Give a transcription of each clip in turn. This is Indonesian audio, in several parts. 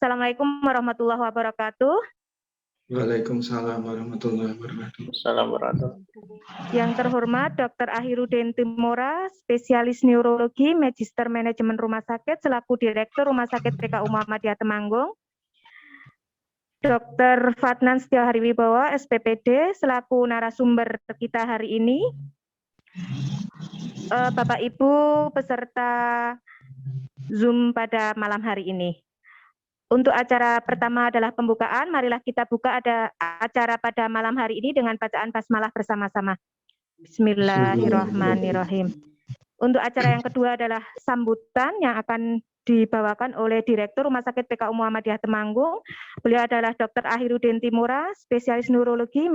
Assalamualaikum warahmatullahi wabarakatuh. Waalaikumsalam warahmatullahi wabarakatuh. Yang terhormat Dr. Ahirudin Timora, spesialis neurologi, Magister Manajemen Rumah Sakit, selaku Direktur Rumah Sakit PKU Muhammadiyah Temanggung. Dr. Fatnan Setiahari Wibowo, SPPD, selaku narasumber kita hari ini. Bapak Ibu peserta Zoom pada malam hari ini. Untuk acara pertama adalah pembukaan, marilah kita buka acara pada malam hari ini dengan bacaan basmalah bersama-sama. Bismillahirrahmanirrahim. Untuk acara yang kedua adalah sambutan yang akan dibawakan oleh Direktur Rumah Sakit PKU Muhammadiyah Temanggung. Beliau adalah Dr. Ahirudin Timora, spesialis neurologi,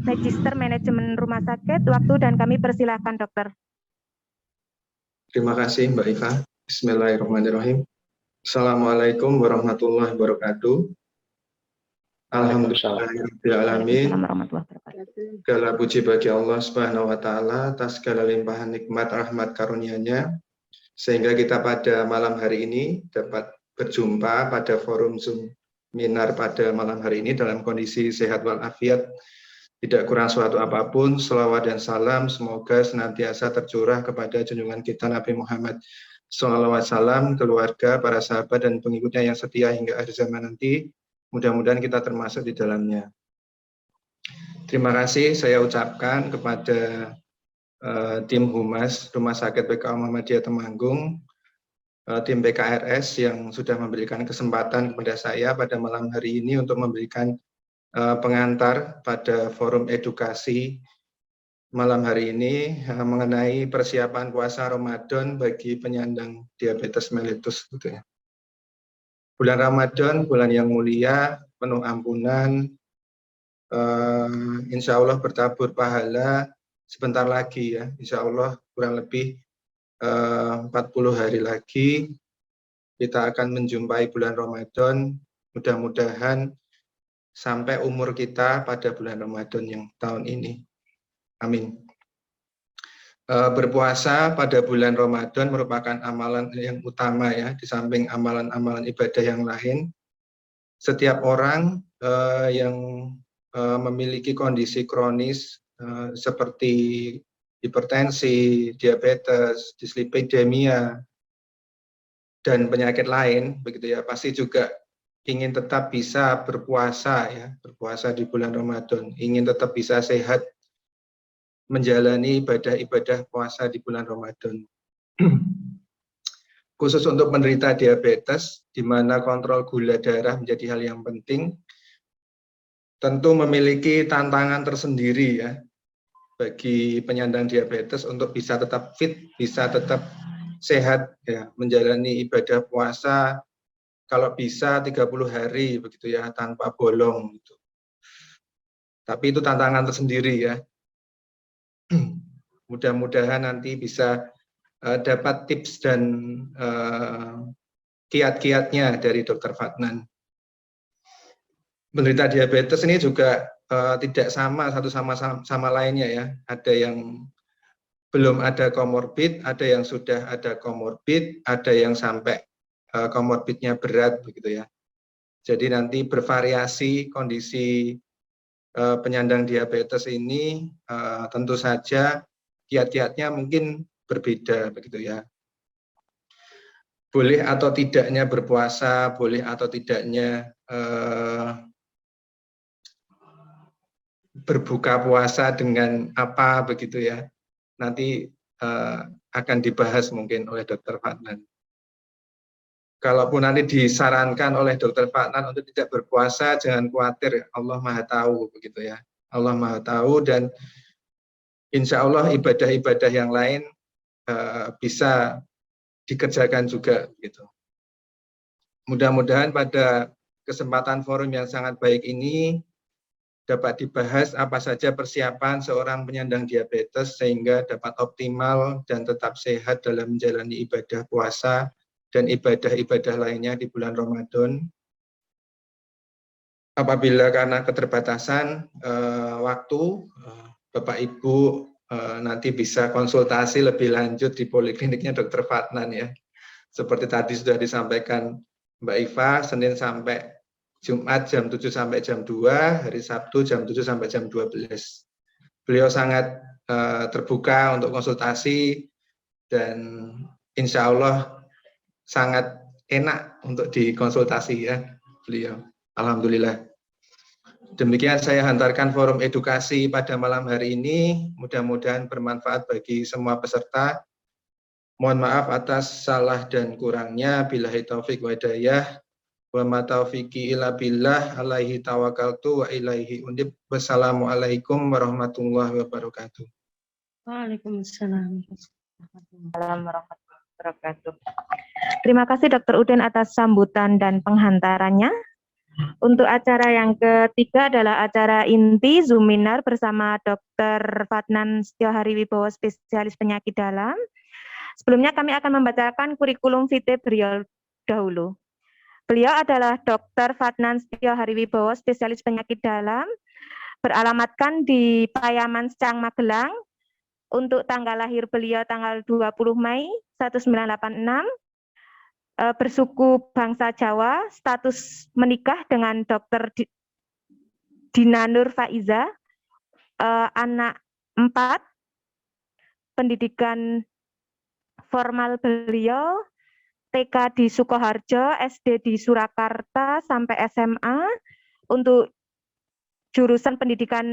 Magister Manajemen Rumah Sakit. Waktu dan kami persilahkan, Dokter. Terima kasih, Mbak Iva. Bismillahirrahmanirrahim. Assalamualaikum warahmatullahi wabarakatuh. Alhamdulillahirrahmanirrahim. Segala puji bagi Allah Subhanahu wa Ta'ala atas segala limpahan nikmat rahmat karunia-Nya, sehingga kita pada malam hari ini dapat berjumpa pada forum Zoom Minar pada malam hari ini dalam kondisi sehat walafiat, tidak kurang suatu apapun. Selawat dan salam semoga senantiasa tercurah kepada junjungan kita Nabi Muhammad SAW, keluarga, para sahabat dan pengikutnya yang setia hingga akhir zaman nanti. Mudah-mudahan kita termasuk di dalamnya. Terima kasih saya ucapkan kepada tim Humas Rumah Sakit PKU Muhammadiyah Temanggung, tim PKRS yang sudah memberikan kesempatan kepada saya pada malam hari ini untuk memberikan pengantar pada forum edukasi malam hari ini mengenai persiapan puasa Ramadan bagi penyandang diabetes mellitus. Gitu ya. Bulan Ramadan, bulan yang mulia, penuh ampunan, insya Allah bertabur pahala. Sebentar lagi ya, insya Allah kurang lebih 40 hari lagi kita akan menjumpai bulan Ramadan. Mudah-mudahan sampai umur kita pada bulan Ramadan yang tahun ini. Amin. Berpuasa pada bulan Ramadan merupakan amalan yang utama ya, di samping amalan-amalan ibadah yang lain. Setiap orang yang memiliki kondisi kronis seperti hipertensi, diabetes, dislipidemia, dan penyakit lain, begitu ya, pasti juga ingin tetap bisa berpuasa ya, berpuasa di bulan Ramadan, ingin tetap bisa sehat menjalani ibadah-ibadah puasa di bulan Ramadan. Khusus untuk penderita diabetes, di mana kontrol gula darah menjadi hal yang penting, tentu memiliki tantangan tersendiri ya bagi penyandang diabetes untuk bisa tetap fit, bisa tetap sehat ya, menjalani ibadah puasa kalau bisa 30 hari begitu ya, tanpa bolong gitu. Tapi itu tantangan tersendiri ya. Mudah-mudahan nanti bisa dapat tips dan kiat-kiatnya dari Dr. Fatnan. Penderita diabetes ini juga tidak sama satu sama lainnya ya. Ada yang belum ada komorbid, ada yang sudah ada komorbid, ada yang sampai komorbidnya berat begitu ya. Jadi nanti bervariasi kondisi penyandang diabetes ini, tentu saja kiat-kiatnya mungkin berbeda begitu ya. Boleh atau tidaknya berpuasa, boleh atau tidaknya berbuka puasa dengan apa begitu ya. Nanti akan dibahas mungkin oleh Dr. Fatnan. Kalaupun nanti disarankan oleh Dr. Fatnan untuk tidak berpuasa, jangan khawatir, Allah Maha Tahu begitu ya. Allah Maha Tahu, dan insya Allah ibadah-ibadah yang lain bisa dikerjakan juga gitu. Mudah-mudahan pada kesempatan forum yang sangat baik ini dapat dibahas apa saja persiapan seorang penyandang diabetes sehingga dapat optimal dan tetap sehat dalam menjalani ibadah puasa dan ibadah-ibadah lainnya di bulan Ramadan. Apabila karena keterbatasan waktu, Bapak Ibu nanti bisa konsultasi lebih lanjut di polikliniknya Dr. Fatnan ya. Seperti tadi sudah disampaikan Mbak Iva, Senin sampai Jumat jam 7 sampai jam 2, hari Sabtu jam 7 sampai jam 12. Beliau sangat terbuka untuk konsultasi dan insya Allah sangat enak untuk dikonsultasi ya beliau. Alhamdulillah. Demikian saya hantarkan forum edukasi pada malam hari ini. Mudah-mudahan bermanfaat bagi semua peserta. Mohon maaf atas salah dan kurangnya. Billahi taufik wa hidayah. Wa ma taufiqi illa billah alaihi tawakkaltu wa ilaihi unib. Wassalamualaikum warahmatullahi wabarakatuh. Waalaikumsalam. warahmatullahi wabarakatuh. Terima kasih Dr. Udin atas sambutan dan penghantarannya. Untuk acara yang ketiga adalah acara inti Zoominar bersama Dr. Fatnan Setiohari Wibowo, spesialis penyakit dalam. Sebelumnya kami akan membacakan kurikulum vitae beliau dahulu. Beliau adalah Dr. Fatnan Setiohari Wibowo, spesialis penyakit dalam, beralamatkan di Payaman Secang, Magelang. Untuk tanggal lahir beliau tanggal 20 Mei 1986, bersuku bangsa Jawa, status menikah dengan Dr. Dina Nur Faiza, anak 4, pendidikan formal beliau TK di Sukoharjo, SD di Surakarta sampai SMA. Untuk jurusan pendidikan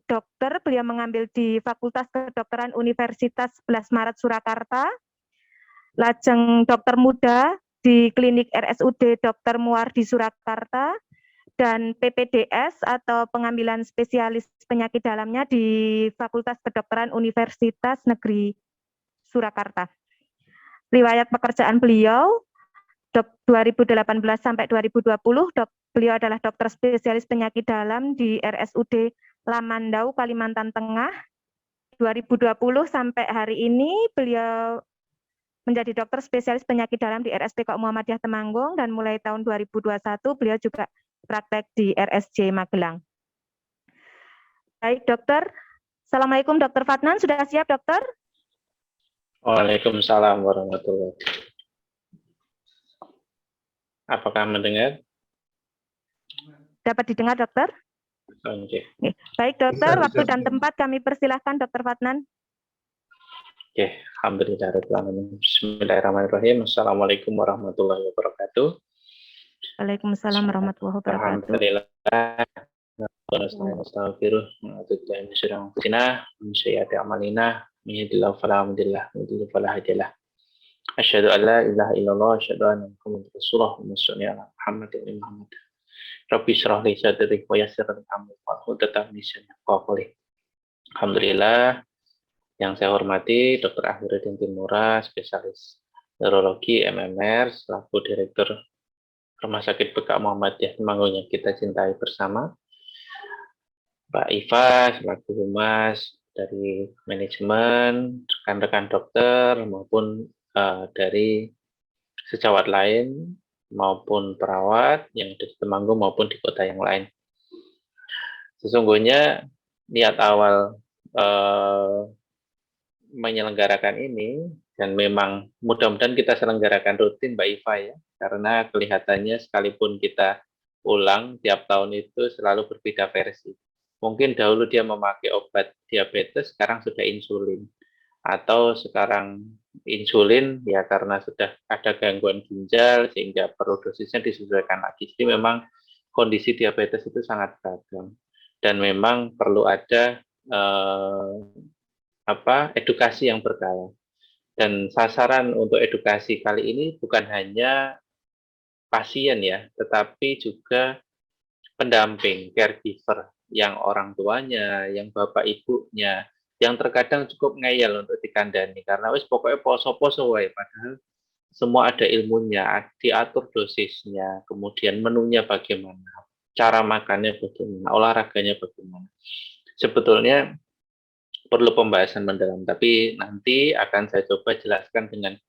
dokter beliau mengambil di Fakultas Kedokteran Universitas 11 Maret Surakarta. Lajeng dokter muda di Klinik RSUD Dr. Muar di Surakarta dan PPDS atau pengambilan spesialis penyakit dalamnya di Fakultas Kedokteran Universitas Negeri Surakarta. Riwayat pekerjaan beliau 2018 sampai 2020, beliau adalah dokter spesialis penyakit dalam di RSUD Lamandau, Kalimantan Tengah. 2020 sampai hari ini beliau menjadi dokter spesialis penyakit dalam di RSPK Muhammadiyah Temanggung, dan mulai tahun 2021 beliau juga praktek di RSJ Magelang. Baik dokter, Assalamualaikum Dr. Fatnan, sudah siap dokter? Waalaikumsalam warahmatullahi wabarakatuh. Apakah mendengar? Dapat didengar dokter? Oke. Baik dokter, waktu dan tempat kami persilahkan Dr. Fatnan. Oke, alhamdulillah. Bismillahirrahmanirrahim. Assalamualaikum warahmatullahi wabarakatuh. Waalaikumsalam warahmatullahi wabarakatuh. Alhamdulillah. Asyhadu an la ilaha illallah wa asyhadu anna Muhammadar Rasulullah wa sholli ala Muhammadin Muhammad. Rabbi shrah li sadri wa yassir li amri wahlul 'uqdatam min lisani yafqahu qawli. Alhamdulillah, yang saya hormati Dr. Ahiruddin Timura, spesialis neurologi MMR, selaku Direktur Rumah Sakit PK Muhammadiyah Temanggung yang kita cintai bersama. Mbak Iva, selaku humas dari manajemen, rekan-rekan dokter maupun dari sejawat lain maupun perawat yang ada di Temanggung maupun di kota yang lain. Sesungguhnya niat awal menyelenggarakan ini, dan memang mudah-mudahan kita selenggarakan rutin Mbak Iva ya, karena kelihatannya sekalipun kita ulang tiap tahun itu selalu berbeda versi. Mungkin dahulu dia memakai obat diabetes, sekarang sudah insulin. Atau sekarang insulin ya karena sudah ada gangguan ginjal sehingga perlu dosisnya disesuaikan lagi. Jadi memang kondisi diabetes itu sangat beragam dan memang perlu ada edukasi yang berkala. Dan sasaran untuk edukasi kali ini bukan hanya pasien ya, tetapi juga pendamping, caregiver, yang orang tuanya, yang bapak ibunya, yang terkadang cukup ngeyel untuk dikandani karena wis pokoknya poso-poso wae, padahal semua ada ilmunya, diatur dosisnya, kemudian menunya bagaimana, cara makannya bagaimana, olahraganya bagaimana. Sebetulnya perlu pembahasan mendalam, tapi nanti akan saya coba jelaskan dengan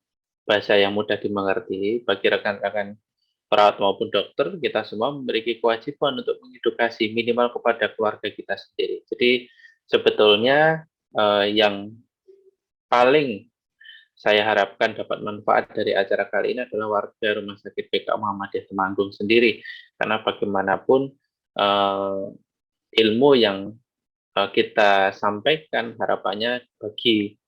bahasa yang mudah dimengerti bagi rekan-rekan perawat maupun dokter. Kita semua memiliki kewajiban untuk mengedukasi minimal kepada keluarga kita sendiri. Jadi sebetulnya yang paling saya harapkan dapat manfaat dari acara kali ini adalah warga Rumah Sakit PK Muhammadiyah Temanggung sendiri, karena bagaimanapun ilmu yang kita sampaikan harapannya bagi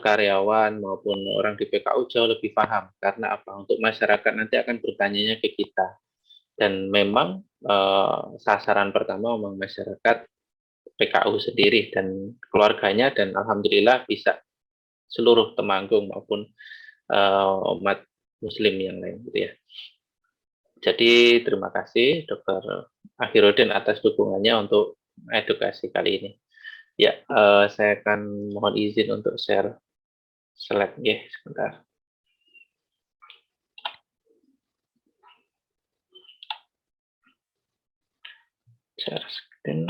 karyawan maupun orang di PKU jauh lebih paham. Karena apa? Untuk masyarakat nanti akan bertanyanya ke kita. Dan memang sasaran pertama memang masyarakat PKU sendiri dan keluarganya, dan alhamdulillah bisa seluruh Temanggung maupun umat Muslim yang lain, gitu ya. Jadi terima kasih Dr. Akhirudin atas dukungannya untuk edukasi kali ini. Ya, saya akan mohon izin untuk share slide ya, sebentar. Share screen.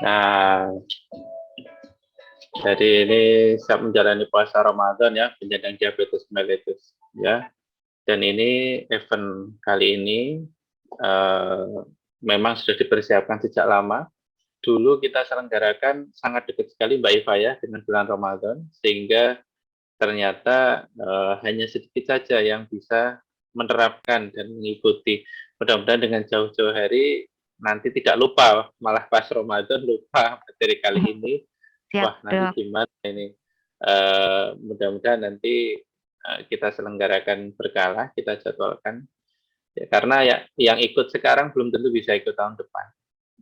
Nah, jadi ini siap menjalani puasa Ramadan ya, penyandang diabetes mellitus ya. Dan ini event kali ini memang sudah dipersiapkan sejak lama. Dulu kita selenggarakan sangat dekat sekali Mbak Iva ya dengan bulan Ramadan, sehingga ternyata hanya sedikit saja yang bisa menerapkan dan mengikuti. Mudah-mudahan dengan jauh-jauh hari nanti tidak lupa, malah pas Ramadan lupa materi kali ini. Wah, nanti gimana ini? Mudah-mudahan nanti kita selenggarakan berkala, kita jadwalkan. Ya, karena ya yang ikut sekarang belum tentu bisa ikut tahun depan.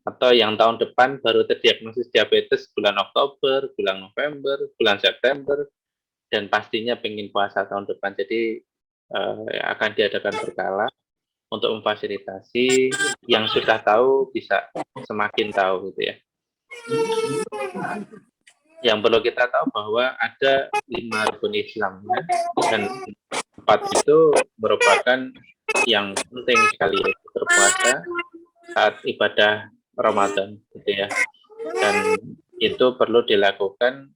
Atau yang tahun depan baru terdiagnosis diabetes bulan Oktober, bulan November, bulan September, dan pastinya pengen puasa tahun depan. Jadi akan diadakan berkala untuk memfasilitasi yang sudah tahu bisa semakin tahu, gitu ya. Yang perlu kita tahu bahwa ada 5 rukun Islam ya, dan 4 itu merupakan yang penting sekali, yaitu berpuasa saat ibadah Ramadan, gitu ya. Dan itu perlu dilakukan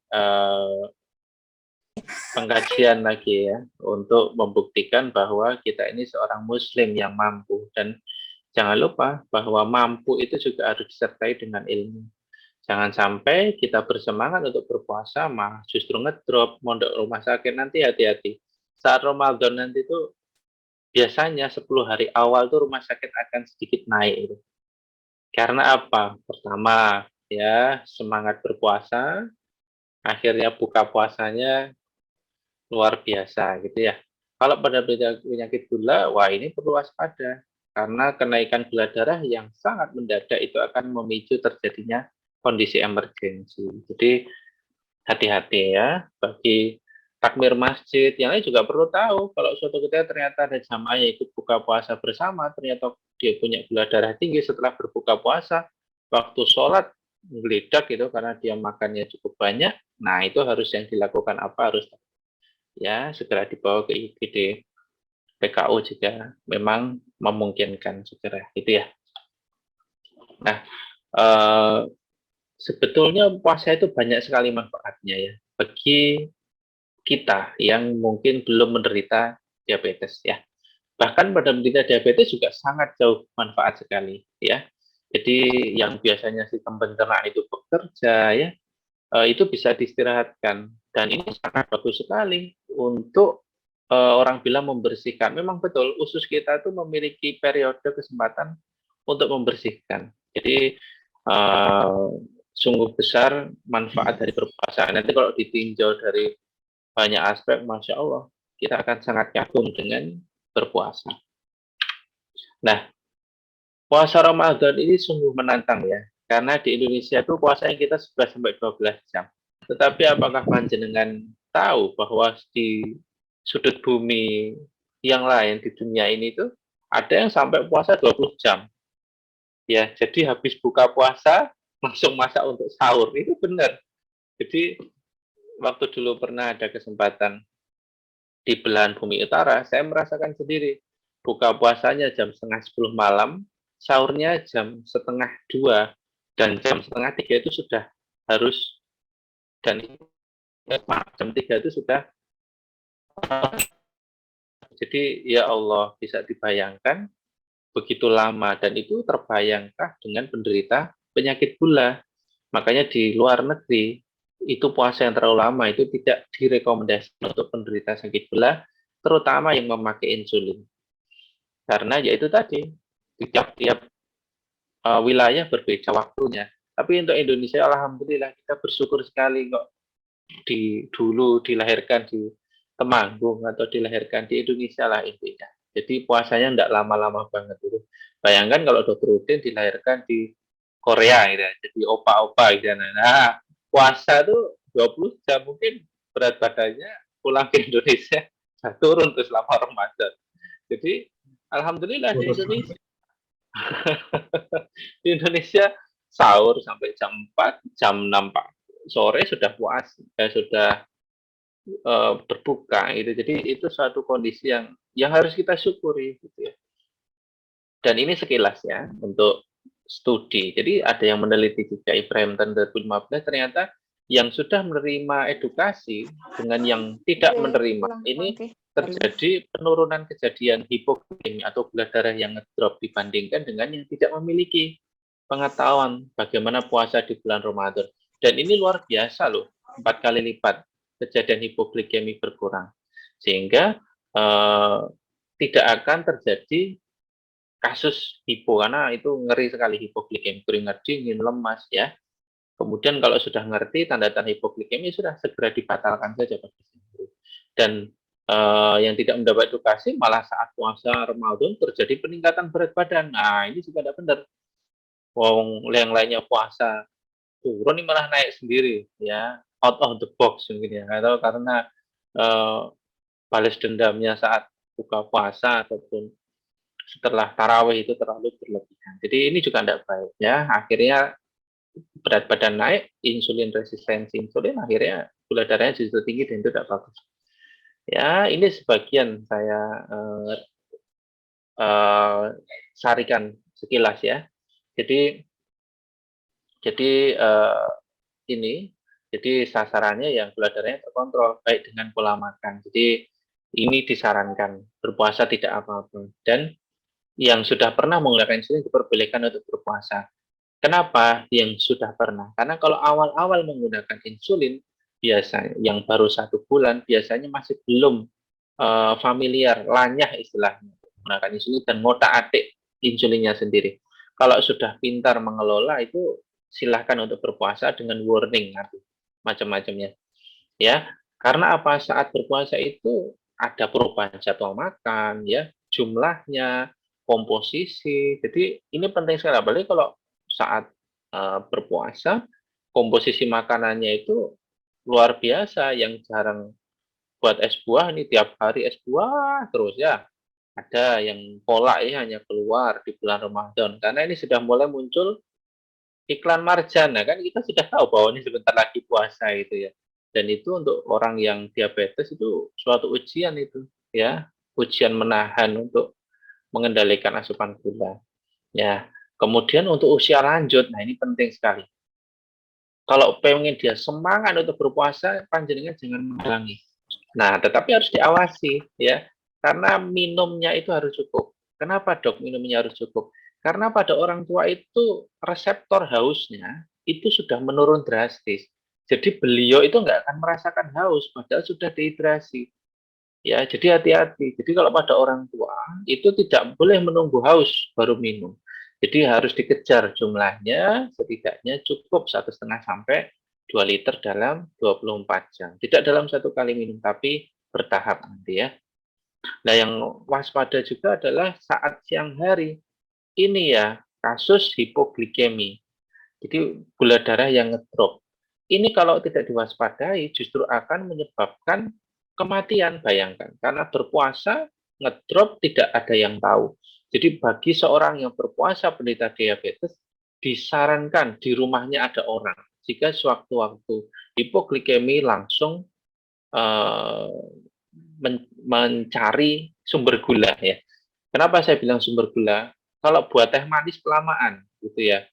pengkajian lagi ya, untuk membuktikan bahwa kita ini seorang Muslim yang mampu. Dan jangan lupa bahwa mampu itu juga harus disertai dengan ilmu. Jangan sampai kita bersemangat untuk berpuasa, malah justru ngedrop, mondok rumah sakit. Nanti hati-hati. Saat Ramadan nanti itu biasanya 10 hari awal tuh rumah sakit akan sedikit naik itu. Karena apa? Pertama, ya semangat berpuasa, akhirnya buka puasanya luar biasa gitu ya. Kalau pada penyakit gula, wah ini perlu waspada. Karena kenaikan gula darah yang sangat mendadak itu akan memicu terjadinya kondisi emergensi. Jadi hati-hati ya, bagi takmir masjid, yang lain juga perlu tahu kalau suatu ketika ternyata ada jamaah yang ikut buka puasa bersama, ternyata dia punya gula darah tinggi setelah berbuka puasa, waktu sholat menggeledak gitu karena dia makannya cukup banyak. Nah itu harus yang dilakukan apa, harus ya segera dibawa ke IGD PKU jika memang memungkinkan segera, gitu ya. Nah, sebetulnya puasa itu banyak sekali manfaatnya ya bagi kita yang mungkin belum menderita diabetes ya. Bahkan pada menderita diabetes juga sangat jauh manfaat sekali ya. Jadi yang biasanya sistem pencernaan itu bekerja ya, itu bisa diistirahatkan, dan ini sangat bagus sekali untuk orang bilang membersihkan. Memang betul, usus kita itu memiliki periode kesempatan untuk membersihkan. Jadi sungguh besar manfaat dari berpuasa. Nanti kalau ditinjau dari banyak aspek, Masya Allah, kita akan sangat kagum dengan berpuasa. Nah, puasa Ramadan ini sungguh menantang ya, karena di Indonesia itu puasanya kita 11-12 jam. Tetapi apakah panjenengan tahu bahwa di sudut bumi yang lain di dunia ini tuh ada yang sampai puasa 20 jam. Ya, jadi habis buka puasa langsung masak untuk sahur. Itu benar. Jadi waktu dulu pernah ada kesempatan di belahan bumi utara, saya merasakan sendiri. Buka puasanya jam 11:30 malam, sahurnya jam 1:30, dan jam 2:30 itu sudah harus, dan jam 3 itu sudah Jadi ya Allah, bisa dibayangkan begitu lama, dan itu terbayangkah dengan penderita penyakit gula. Makanya di luar negeri itu puasa yang terlalu lama itu tidak direkomendasikan untuk penderita sakit gula, terutama yang memakai insulin. Karena yaitu tadi di tiap-tiap wilayah berbeda waktunya. Tapi untuk Indonesia, alhamdulillah kita bersyukur sekali kok dulu dilahirkan di Temanggung atau dilahirkan di Indonesia lah intinya. Jadi puasanya enggak lama-lama banget itu. Bayangkan kalau Dr. Udin dilahirkan di Korea gitu, jadi opa-opa gitu. Nah, puasa tuh 20 jam mungkin berat badannya pulang ke Indonesia turun terus selama Ramadan. Jadi alhamdulillah di Indonesia di Indonesia sahur sampai jam 4, jam 6 sore sudah sudah berbuka gitu. Jadi itu suatu kondisi yang harus kita syukuri gitu ya. Dan ini sekilas ya untuk studi. Jadi ada yang meneliti juga Ibrahim tahun 2015 ternyata yang sudah menerima edukasi dengan yang tidak menerima ini terjadi penurunan kejadian hipoglikemia atau gula darah yang ngedrop dibandingkan dengan yang tidak memiliki pengetahuan bagaimana puasa di bulan Ramadan. Dan ini luar biasa loh, 4 kali lipat kejadian hipoglikemi berkurang. Sehingga tidak akan terjadi kasus hipo, karena itu ngeri sekali hipoglikemi, keringat dingin, lemas ya. Kemudian kalau sudah ngerti tanda-tanda hipoglikemi sudah segera dibatalkan saja Pak. Dan yang tidak mendapat edukasi malah saat puasa Ramadan terjadi peningkatan berat badan. Nah, ini juga tidak benar. Wong yang lainnya puasa turun ini malah naik sendiri ya, out of the box mungkin ya, atau karena balas dendamnya saat buka puasa ataupun setelah tarawih itu terlalu berlebihan. Jadi ini juga tidak baik ya. Akhirnya berat badan naik, insulin resistensi insulin, akhirnya gula darahnya justru tinggi dan itu tidak bagus. Ya, ini sebagian saya sarikan sekilas ya. Jadi jadi sasarannya yang gula darahnya terkontrol baik dengan pola makan. Jadi ini disarankan berpuasa tidak apa-apa. Dan yang sudah pernah menggunakan insulin diperbolehkan untuk berpuasa. Kenapa yang sudah pernah? Karena kalau awal-awal menggunakan insulin, biasanya yang baru 1 bulan, biasanya masih belum familiar, lanyah istilahnya menggunakan insulin dan ngotak-atik insulinnya sendiri. Kalau sudah pintar mengelola itu silahkan untuk berpuasa dengan warning macam-macamnya. Ya, karena apa? Saat berpuasa itu ada perubahan jadwal makan, ya, jumlahnya, komposisi. Jadi ini penting sekali, apalagi kalau saat berpuasa, komposisi makanannya itu luar biasa, yang jarang buat es buah, ini tiap hari es buah terus ya. Ada yang pola ya hanya keluar di bulan Ramadan, karena ini sudah mulai muncul iklan marjan. Nah, kan kita sudah tahu bahwa ini sebentar lagi puasa itu ya. Dan itu untuk orang yang diabetes itu suatu ujian itu ya, ujian menahan untuk mengendalikan asupan gula. Ya, kemudian untuk usia lanjut, nah ini penting sekali. Kalau pengen dia semangat untuk berpuasa, panjenengan jangan menghalangi. Nah, tetapi harus diawasi ya, karena minumnya itu harus cukup. Kenapa dok minumnya harus cukup? Karena pada orang tua itu reseptor hausnya itu sudah menurun drastis. Jadi beliau itu nggak akan merasakan haus, padahal sudah dehidrasi. Ya, jadi hati-hati. Jadi kalau pada orang tua itu tidak boleh menunggu haus baru minum. Jadi harus dikejar jumlahnya, setidaknya cukup 1,5 sampai 2 liter dalam 24 jam. Tidak dalam 1 kali minum, tapi bertahap nanti ya. Nah, yang waspada juga adalah saat siang hari. Ini ya, kasus hipoglikemi. Jadi gula darah yang ngedrop. Ini kalau tidak diwaspadai justru akan menyebabkan kematian, bayangkan. Karena berpuasa, ngedrop tidak ada yang tahu. Jadi bagi seorang yang berpuasa penderita diabetes, disarankan di rumahnya ada orang. Jika sewaktu-waktu hipoglikemi langsung mencari sumber gula ya. Kenapa saya bilang sumber gula? Kalau buat teh manis kelamaan gitu ya.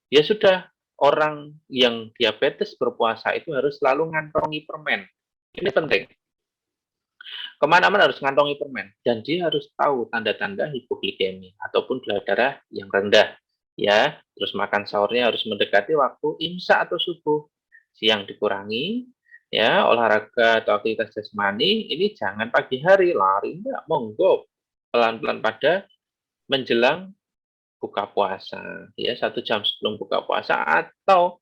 Ya sudah, orang yang diabetes berpuasa itu harus selalu ngantongi permen. Ini penting. kemana-mana harus ngantongi permen, dan dia harus tahu tanda-tanda hipoglikemi ataupun gula darah yang rendah, ya. Terus makan sahurnya harus mendekati waktu imsak atau subuh. Siang dikurangi, ya. Olahraga atau aktivitas jasmani ini jangan pagi hari, lari enggak, monggo pelan-pelan pada menjelang buka puasa, ya, 1 jam sebelum buka puasa atau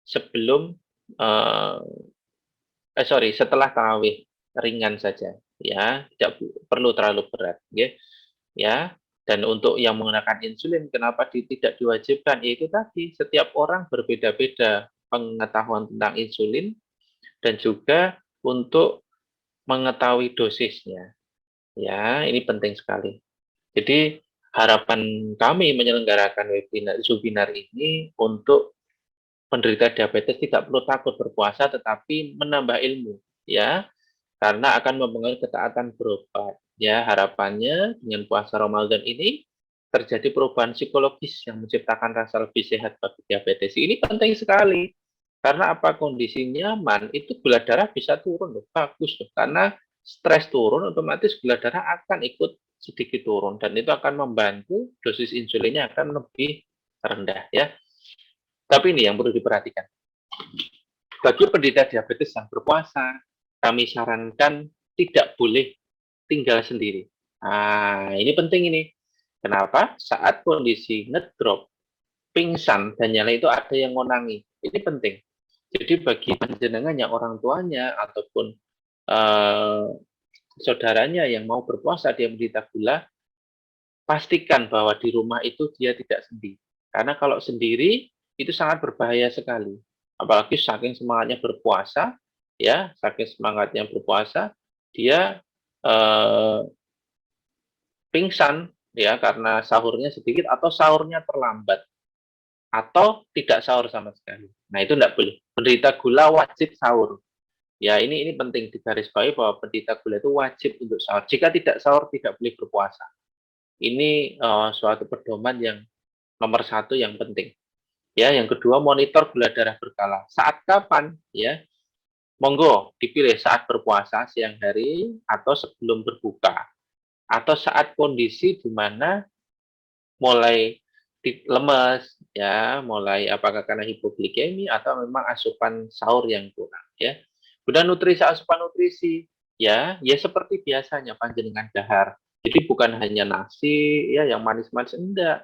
sebelum setelah tarawih, ringan saja, ya, tidak perlu terlalu berat, ya. Dan untuk yang menggunakan insulin, kenapa tidak diwajibkan? Yaitu tadi, setiap orang berbeda-beda pengetahuan tentang insulin dan juga untuk mengetahui dosisnya, ya, ini penting sekali. Jadi harapan kami menyelenggarakan webinar ini untuk penderita diabetes tidak perlu takut berpuasa, tetapi menambah ilmu, ya, karena akan mempengaruhi ketaatan berobat. Ya, harapannya dengan puasa Ramadan ini terjadi perubahan psikologis yang menciptakan rasa lebih sehat bagi diabetes. Ini penting sekali. Karena apa, kondisi nyaman itu gula darah bisa turun loh, bagus loh. Karena stres turun, otomatis gula darah akan ikut sedikit turun dan itu akan membantu dosis insulinnya akan lebih rendah, ya. Tapi ini yang perlu diperhatikan. Bagi penderita diabetes yang berpuasa, kami sarankan tidak boleh tinggal sendiri. Nah, ini penting ini. Kenapa? Saat kondisi ngedrop, pingsan, dan nyala itu ada yang ngonangi. Ini penting. Jadi bagi panjenengan yang orang tuanya ataupun saudaranya yang mau berpuasa, dia menderita gula, pastikan bahwa di rumah itu dia tidak sendiri. Karena kalau sendiri, itu sangat berbahaya sekali. Apalagi saking semangatnya berpuasa, ya, saking semangatnya berpuasa, dia pingsan, ya, karena sahurnya sedikit atau sahurnya terlambat atau tidak sahur sama sekali. Nah, itu tidak boleh. Penderita gula wajib sahur. Ya, ini penting digarisbawahi bahwa penderita gula itu wajib untuk sahur. Jika tidak sahur, tidak boleh berpuasa. Ini suatu pedoman yang nomor 1 yang penting. Ya, yang kedua, monitor gula darah berkala. Saat kapan? Ya, monggo dipilih saat berpuasa siang hari atau sebelum berbuka, atau saat kondisi di mana mulai lemes, ya, mulai apakah karena hipoglikemi atau memang asupan sahur yang kurang, ya. Kemudian nutrisi, asupan nutrisi, ya seperti biasanya panjenengan dahar. Jadi bukan hanya nasi, ya, yang manis-manis, enggak,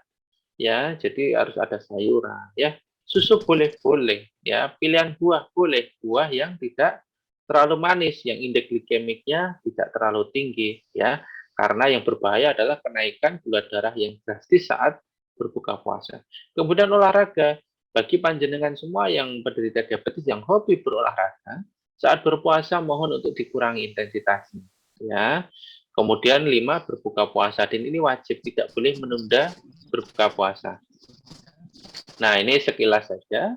ya. Jadi harus ada sayuran, ya. Susu boleh, ya. Pilihan buah boleh, buah yang tidak terlalu manis, yang indeks glikemiknya tidak terlalu tinggi, ya. Karena yang berbahaya adalah kenaikan gula darah yang drastis saat berbuka puasa. Kemudian olahraga, bagi panjenengan semua yang penderita diabetes yang hobi berolahraga, saat berpuasa mohon untuk dikurangi intensitasnya, ya. Kemudian 5, berbuka puasa, dan ini wajib, tidak boleh menunda berbuka puasa. Nah, ini sekilas saja.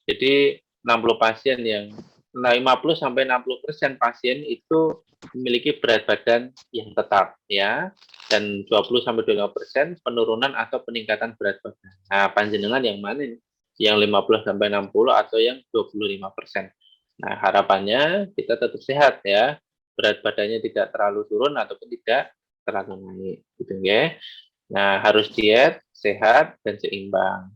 Jadi 60 pasien yang 50-60% pasien itu memiliki berat badan yang tetap, ya, dan 20-25% penurunan atau peningkatan berat badan. Nah, panjenengan yang mana nih? Yang 50-60 atau yang 25%? Nah, harapannya kita tetap sehat, ya, berat badannya tidak terlalu turun ataupun tidak terlalu naik, gitu ya. Nah, harus diet, sehat, dan seimbang.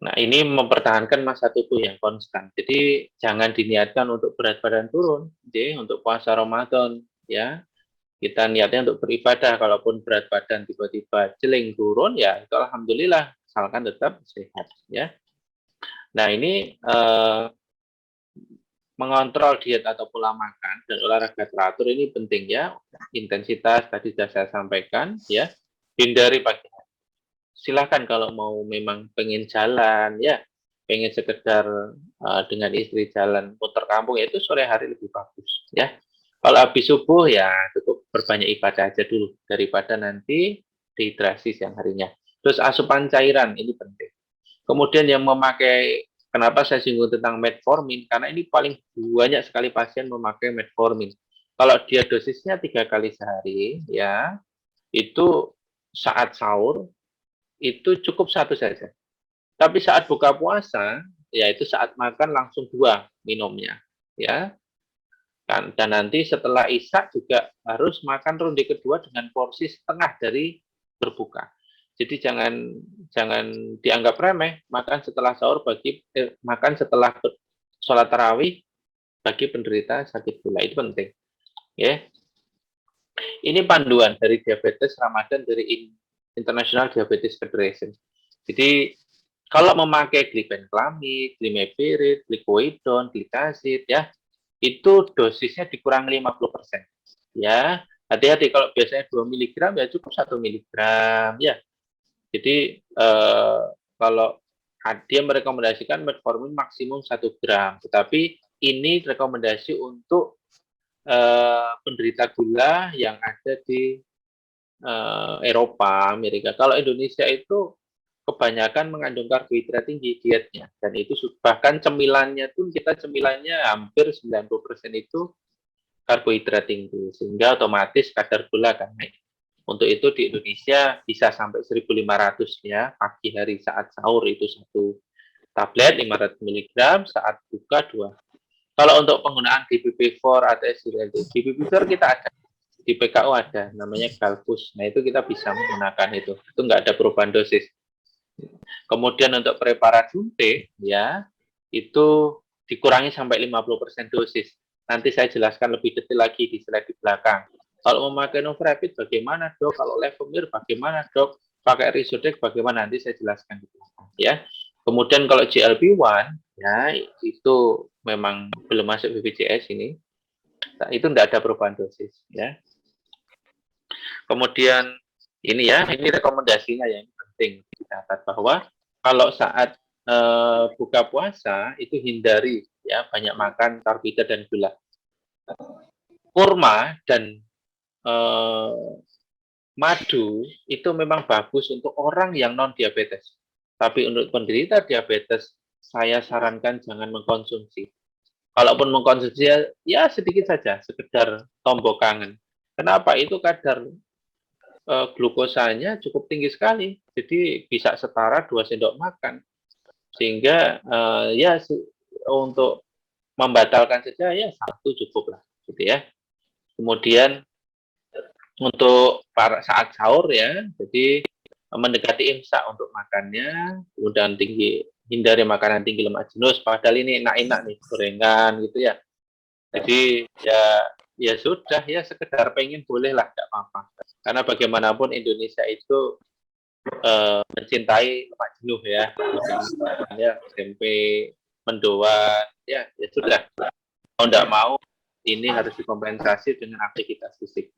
Nah, ini mempertahankan masa tubuh yang konstan. Jadi jangan diniatkan untuk berat badan turun, jadi untuk puasa Ramadan, ya. Kita niatnya untuk beribadah, kalaupun berat badan tiba-tiba jeling turun, ya itu alhamdulillah, asalkan tetap sehat, ya. Nah, ini mengontrol diet atau pola makan dan olahraga teratur ini penting, ya. Intensitas tadi sudah saya sampaikan, ya. Hindari pagi hari. Silakan kalau mau memang pengen jalan, ya, pengen sekedar dengan istri jalan putar kampung, itu sore hari lebih bagus, ya. Kalau habis subuh, ya cukup berbanyak ibadah aja dulu daripada nanti dehidrasi siang harinya. Terus asupan cairan ini penting. Kemudian yang memakai, kenapa saya singgung tentang metformin, karena ini paling banyak sekali pasien memakai metformin. Kalau dia dosisnya 3 kali sehari, ya, itu saat sahur itu cukup 1 saja. Tapi saat buka puasa, yaitu saat makan langsung 2 minumnya, ya. Dan nanti setelah Isya juga harus makan ronde kedua dengan porsi setengah dari berbuka. Jadi jangan dianggap remeh, makan setelah sahur makan setelah sholat tarawih bagi penderita sakit gula, itu penting. Ya. Ini panduan dari diabetes Ramadan dari International Diabetes Federation. Jadi kalau memakai glibenclamid, glimepirid, glycoidone, glycacid, ya, itu dosisnya dikurangi 50%. Ya, hati-hati kalau biasanya 2 mg ya cukup 1 mg, ya. Jadi kalau dia merekomendasikan metformin maksimum 1 gram, tetapi ini rekomendasi untuk penderita gula yang ada di Eropa, Amerika. Kalau Indonesia itu kebanyakan mengandung karbohidrat tinggi dietnya, dan itu bahkan cemilannya pun kita cemilannya hampir 90% itu karbohidrat tinggi, sehingga otomatis kadar gula akan naik. Untuk itu di Indonesia bisa sampai 1.500 ya, pagi hari saat sahur itu 1 tablet 500 mg, saat buka 2. Kalau untuk penggunaan DPP-4 atau SGLT, DPP-4 kita ada, di PKU ada, namanya Galpus. Nah itu kita bisa menggunakan itu nggak ada perubahan dosis. Kemudian untuk preparat suntik, ya, itu dikurangi sampai 50% dosis. Nanti saya jelaskan lebih detail lagi di slide di belakang. Kalau memakai Novrapid bagaimana, Dok? Kalau Levemir bagaimana, Dok? Pakai Rizodex bagaimana? Nanti saya jelaskan di belakang, ya. Kemudian kalau GLP-1, ya, itu memang belum masuk BPJS ini. Nah, itu tidak ada perubahan dosis, ya. Kemudian ini ya, ini rekomendasinya yang penting dicatat bahwa kalau saat buka puasa itu hindari ya banyak makan karbohidrat dan gula. Kurma dan madu itu memang bagus untuk orang yang non diabetes. Tapi untuk penderita diabetes saya sarankan jangan mengkonsumsi. Kalaupun mengkonsumsi ya sedikit saja, sekedar tombok kangen. Kenapa? Itu kadar glukosanya cukup tinggi sekali, jadi bisa setara 2 sendok makan. Sehingga ya untuk membatalkan saja ya 1 cukup lah, gitu ya. Kemudian untuk saat sahur ya, jadi mendekati imsak untuk makannya, kemudian hindari makanan tinggi lemak jenuh, padahal ini enak-enak nih, gorengan gitu ya. Jadi ya sudah ya sekedar pengen boleh lah, nggak apa-apa. Karena bagaimanapun Indonesia itu mencintai lemak jenuh ya, tempe, mendoan, ya sudah. Kalau nggak mau, ini harus dikompensasi dengan aktivitas fisik.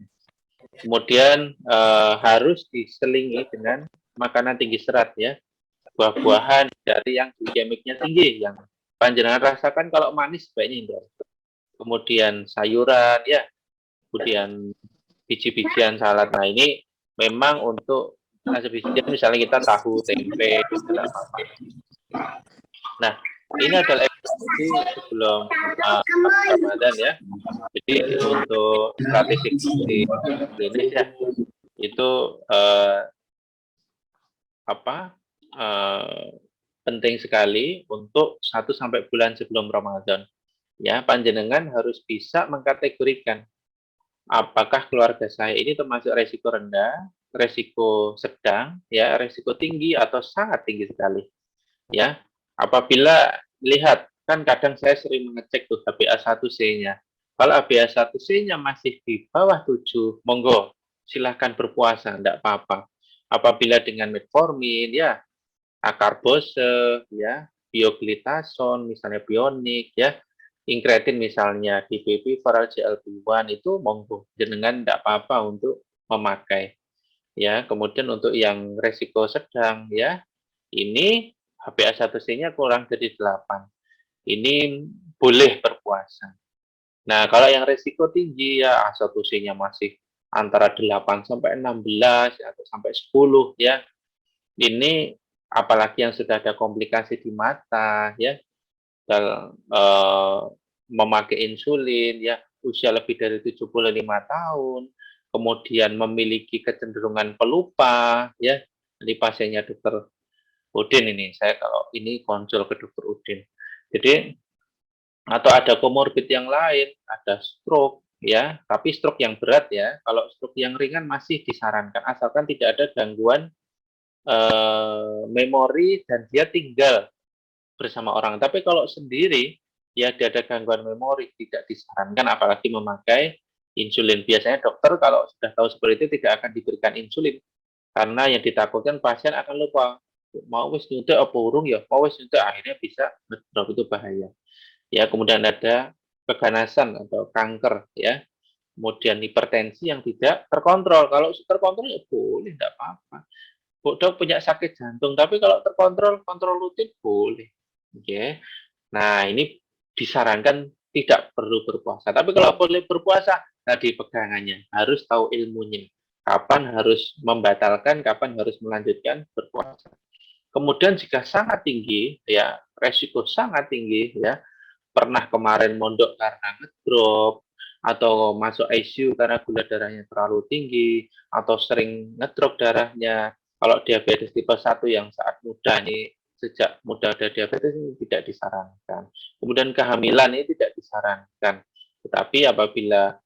Kemudian harus diselingi dengan makanan tinggi serat ya, buah-buahan dari yang glikemiknya tinggi, yang panjenengan rasakan kalau manis sebaiknya hindari. Kemudian sayuran ya, kemudian biji-bijian salad. Nah ini memang untuk biji-bijian, misalnya kita tahu, tempe, nah ini adalah evaluasi sebelum Ramadan ya. Jadi untuk strategi klinis ya itu penting sekali untuk 1 bulan sebelum Ramadan. Ya, panjenengan harus bisa mengkategorikan apakah keluarga saya ini termasuk resiko rendah, resiko sedang, ya, resiko tinggi atau sangat tinggi sekali. Ya, apabila lihat kan kadang saya sering mengecek tuh HbA1c-nya. Kalau HbA1c-nya masih di bawah 7, monggo silahkan berpuasa, enggak apa-apa. Apabila dengan metformin, ya, akarbose, ya, bioglitason, misalnya bionik, ya, incretin misalnya, DPP, GLP-1 itu monggo, jenengan enggak apa-apa untuk memakai. Ya, kemudian untuk yang resiko sedang, ya, ini HbA1c-nya kurang dari 8. Ini boleh berpuasa. Nah, kalau yang resiko tinggi ya A1C-nya masih antara 8 sampai 16 atau sampai 10 ya. Ini apalagi yang sudah ada komplikasi di mata ya, dan memakai insulin ya, usia lebih dari 75 tahun, kemudian memiliki kecenderungan pelupa ya. Ini pasiennya dokter Udin ini, saya kalau ini konsul ke dokter Udin. Jadi atau ada komorbid yang lain, ada stroke, ya, tapi stroke yang berat ya. Kalau stroke yang ringan masih disarankan, asalkan tidak ada gangguan memori dan dia tinggal bersama orang. Tapi kalau sendiri, ya dia ada gangguan memori, tidak disarankan apalagi memakai insulin. Biasanya dokter kalau sudah tahu seperti itu tidak akan diberikan insulin, karena yang ditakutkan pasien akan lupa, mau wis nyuntik apa urung ya, mau wis nyuntik, akhirnya bisa ngedrop, itu bahaya. Ya, kemudian ada keganasan atau kanker, ya. Kemudian hipertensi yang tidak terkontrol. Kalau terkontrol ya boleh, tidak apa-apa. Dok punya sakit jantung, tapi kalau terkontrol, kontrol rutin boleh. Oke. Nah, ini disarankan tidak perlu berpuasa. Tapi kalau boleh berpuasa, tadi pegangannya harus tahu ilmunya. Kapan harus membatalkan, kapan harus melanjutkan berpuasa. Kemudian jika sangat tinggi, ya resiko sangat tinggi, ya pernah kemarin mondok karena ngedrop, atau masuk ICU karena gula darahnya terlalu tinggi, atau sering ngedrop darahnya. Kalau diabetes tipe 1 yang saat muda ini, sejak muda ada diabetes, ini tidak disarankan. Kemudian kehamilan ini tidak disarankan. Tetapi apabila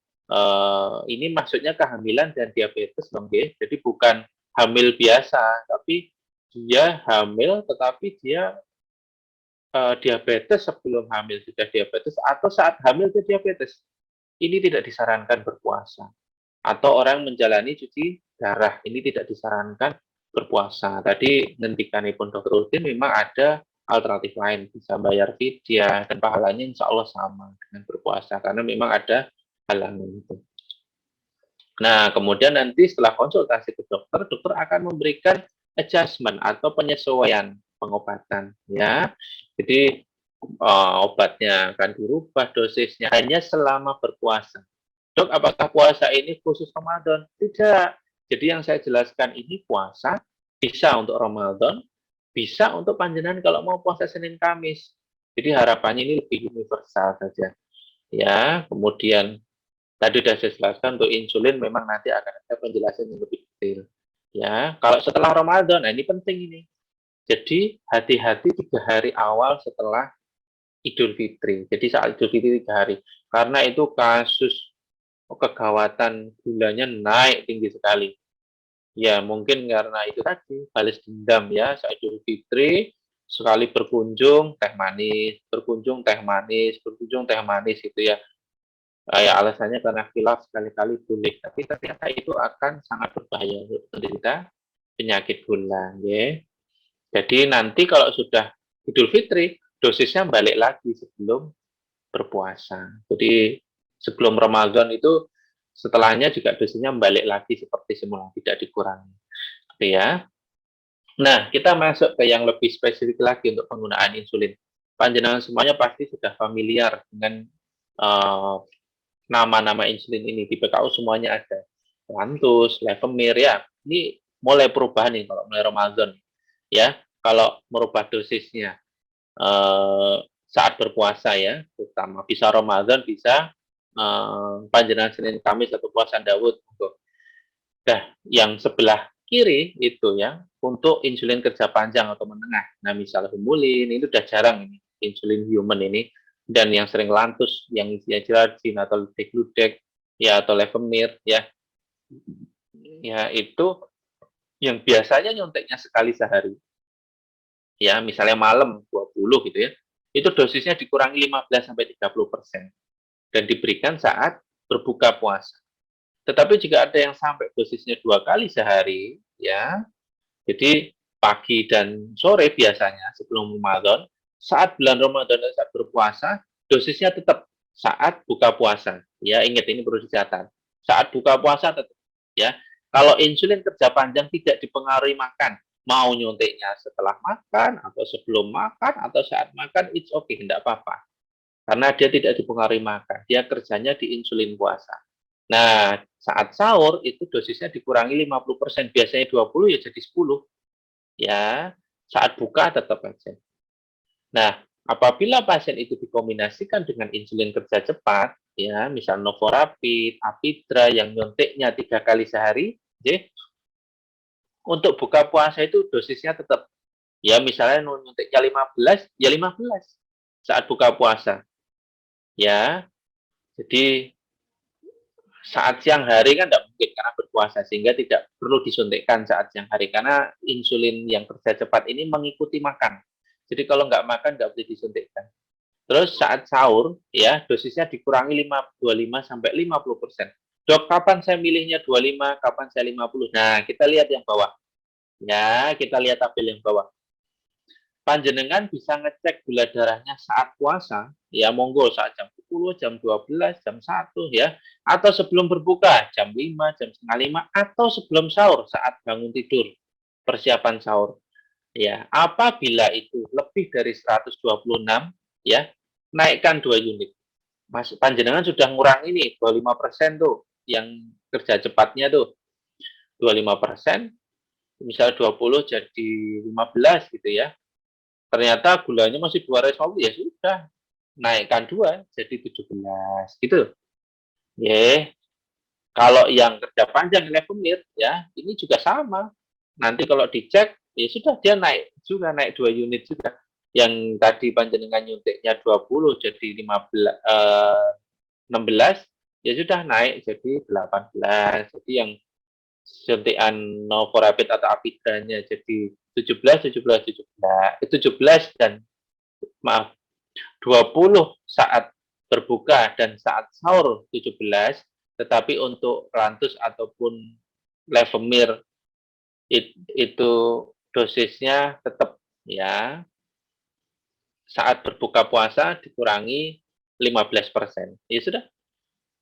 ini maksudnya kehamilan dan diabetes, jadi bukan hamil biasa, tapi dia hamil tetapi dia diabetes sebelum hamil sudah diabetes, atau saat hamil dia diabetes, ini tidak disarankan berpuasa. Atau orang menjalani cuci darah, ini tidak disarankan berpuasa. Tadi ngendikanipun Dr. Udin memang ada alternatif lain, bisa bayar fidyah dan pahalanya insya Allah sama dengan berpuasa, karena memang ada halangan itu. Nah, kemudian nanti setelah konsultasi ke dokter, dokter akan memberikan adjustment atau penyesuaian pengobatan, ya. Jadi obatnya akan dirubah dosisnya hanya selama berpuasa. Dok, apakah puasa ini khusus Ramadan? Tidak. Jadi yang saya jelaskan ini puasa bisa untuk Ramadan, bisa untuk panjenengan kalau mau puasa Senin Kamis. Jadi harapannya ini lebih universal saja. Ya, kemudian tadi sudah saya jelaskan untuk insulin memang nanti akan ada penjelasan yang lebih detail. Ya, kalau setelah Ramadan, nah ini penting ini. Jadi hati-hati 3 hari awal setelah Idul Fitri. Jadi saat Idul Fitri 3 hari. Karena itu kasus kegawatan gulanya naik tinggi sekali. Ya, mungkin karena itu tadi, balas dendam ya, saat Idul Fitri, sekali berkunjung, teh manis, berkunjung, teh manis, berkunjung, teh manis, gitu ya. Ya, alasannya karena khilaf sekali-kali boleh, tapi ternyata itu akan sangat berbahaya untuk penderita penyakit gula. Ya. Jadi nanti kalau sudah Idul Fitri, dosisnya balik lagi sebelum berpuasa. Jadi sebelum Ramadan itu setelahnya juga dosisnya balik lagi seperti semula, tidak dikurangi. Oke ya. Nah, kita masuk ke yang lebih spesifik lagi untuk penggunaan insulin. Panjenengan semuanya pasti sudah familiar dengan nama-nama insulin ini. Di PKU semuanya ada. Lantus, Levemir, ya. Ini mulai perubahan nih kalau mulai Ramadan. Ya, kalau merubah dosisnya saat berpuasa ya, terutama bisa Ramadan, bisa panjenengan Senin Kamis atau puasa Daud. Nah, yang sebelah kiri itu ya, untuk insulin kerja panjang atau menengah. Nah, misalnya humulin, itu udah jarang ini, insulin human ini. Dan yang sering lantus, yang isinya Girargin atau Degludec, ya, atau Levemir, ya. Ya, itu yang biasanya nyuntiknya sekali sehari. Ya, misalnya malam 20 gitu ya. Itu dosisnya dikurangi 15-30% dan diberikan saat berbuka puasa. Tetapi jika ada yang sampai dosisnya 2 kali sehari, ya, jadi pagi dan sore biasanya sebelum Ramadan, saat bulan Ramadan dan saat berpuasa, dosisnya tetap saat buka puasa. Ya, ingat ini perlu dicatat. Saat buka puasa tetap, ya. Kalau insulin kerja panjang tidak dipengaruhi makan, mau nyuntiknya setelah makan atau sebelum makan atau saat makan, it's okay, tidak apa-apa. Karena dia tidak dipengaruhi makan, dia kerjanya di insulin puasa. Nah, saat sahur itu dosisnya dikurangi 50%, biasanya 20 ya jadi 10. Ya, saat buka tetap aja. Nah, apabila pasien itu dikombinasikan dengan insulin kerja cepat, ya, misal Novorapid, Apidra yang nyuntiknya 3 kali sehari, ya, untuk buka puasa itu dosisnya tetap, ya misalnya nyuntiknya 15, ya 15 saat buka puasa. ya. Jadi saat siang hari kan tidak mungkin karena berpuasa, sehingga tidak perlu disuntikkan saat siang hari karena insulin yang kerja cepat ini mengikuti makan. Jadi kalau nggak makan nggak boleh disuntikkan. Terus saat sahur, ya dosisnya dikurangi 25 sampai 50%. Dok, kapan saya milihnya 25, kapan saya 50? Nah, kita lihat yang bawah. Ya, kita lihat tabel yang bawah. Panjenengan bisa ngecek gula darahnya saat puasa, ya monggo saat jam 10, jam 12, jam 1 ya, atau sebelum berbuka jam 5, jam setengah 5, atau sebelum sahur saat bangun tidur, persiapan sahur. Ya, apabila itu lebih dari 126, ya, naikkan 2 unit. Mas, panjenengan sudah ngurangi nih 25% tuh, yang kerja cepatnya tuh 25%, misal 20 jadi 15 gitu ya. Ternyata gulanya masih 250, ya sudah, naikkan 2 jadi 17 gitu. Ya, kalau yang kerja panjang levemir ya, ini juga sama. Nanti kalau dicek, ya sudah dia naik juga, naik 2 unit juga. Yang tadi panjenengan nyuntiknya 20 jadi 16, ya sudah naik jadi 18. Jadi yang suntikan Novorapid atau Apidanya jadi 17, 17, 17, 17 dan maaf 20 saat berbuka dan saat sahur 17, tetapi untuk Lantus ataupun Levemir itu dosisnya tetap ya saat berbuka puasa dikurangi 15%. Ya sudah.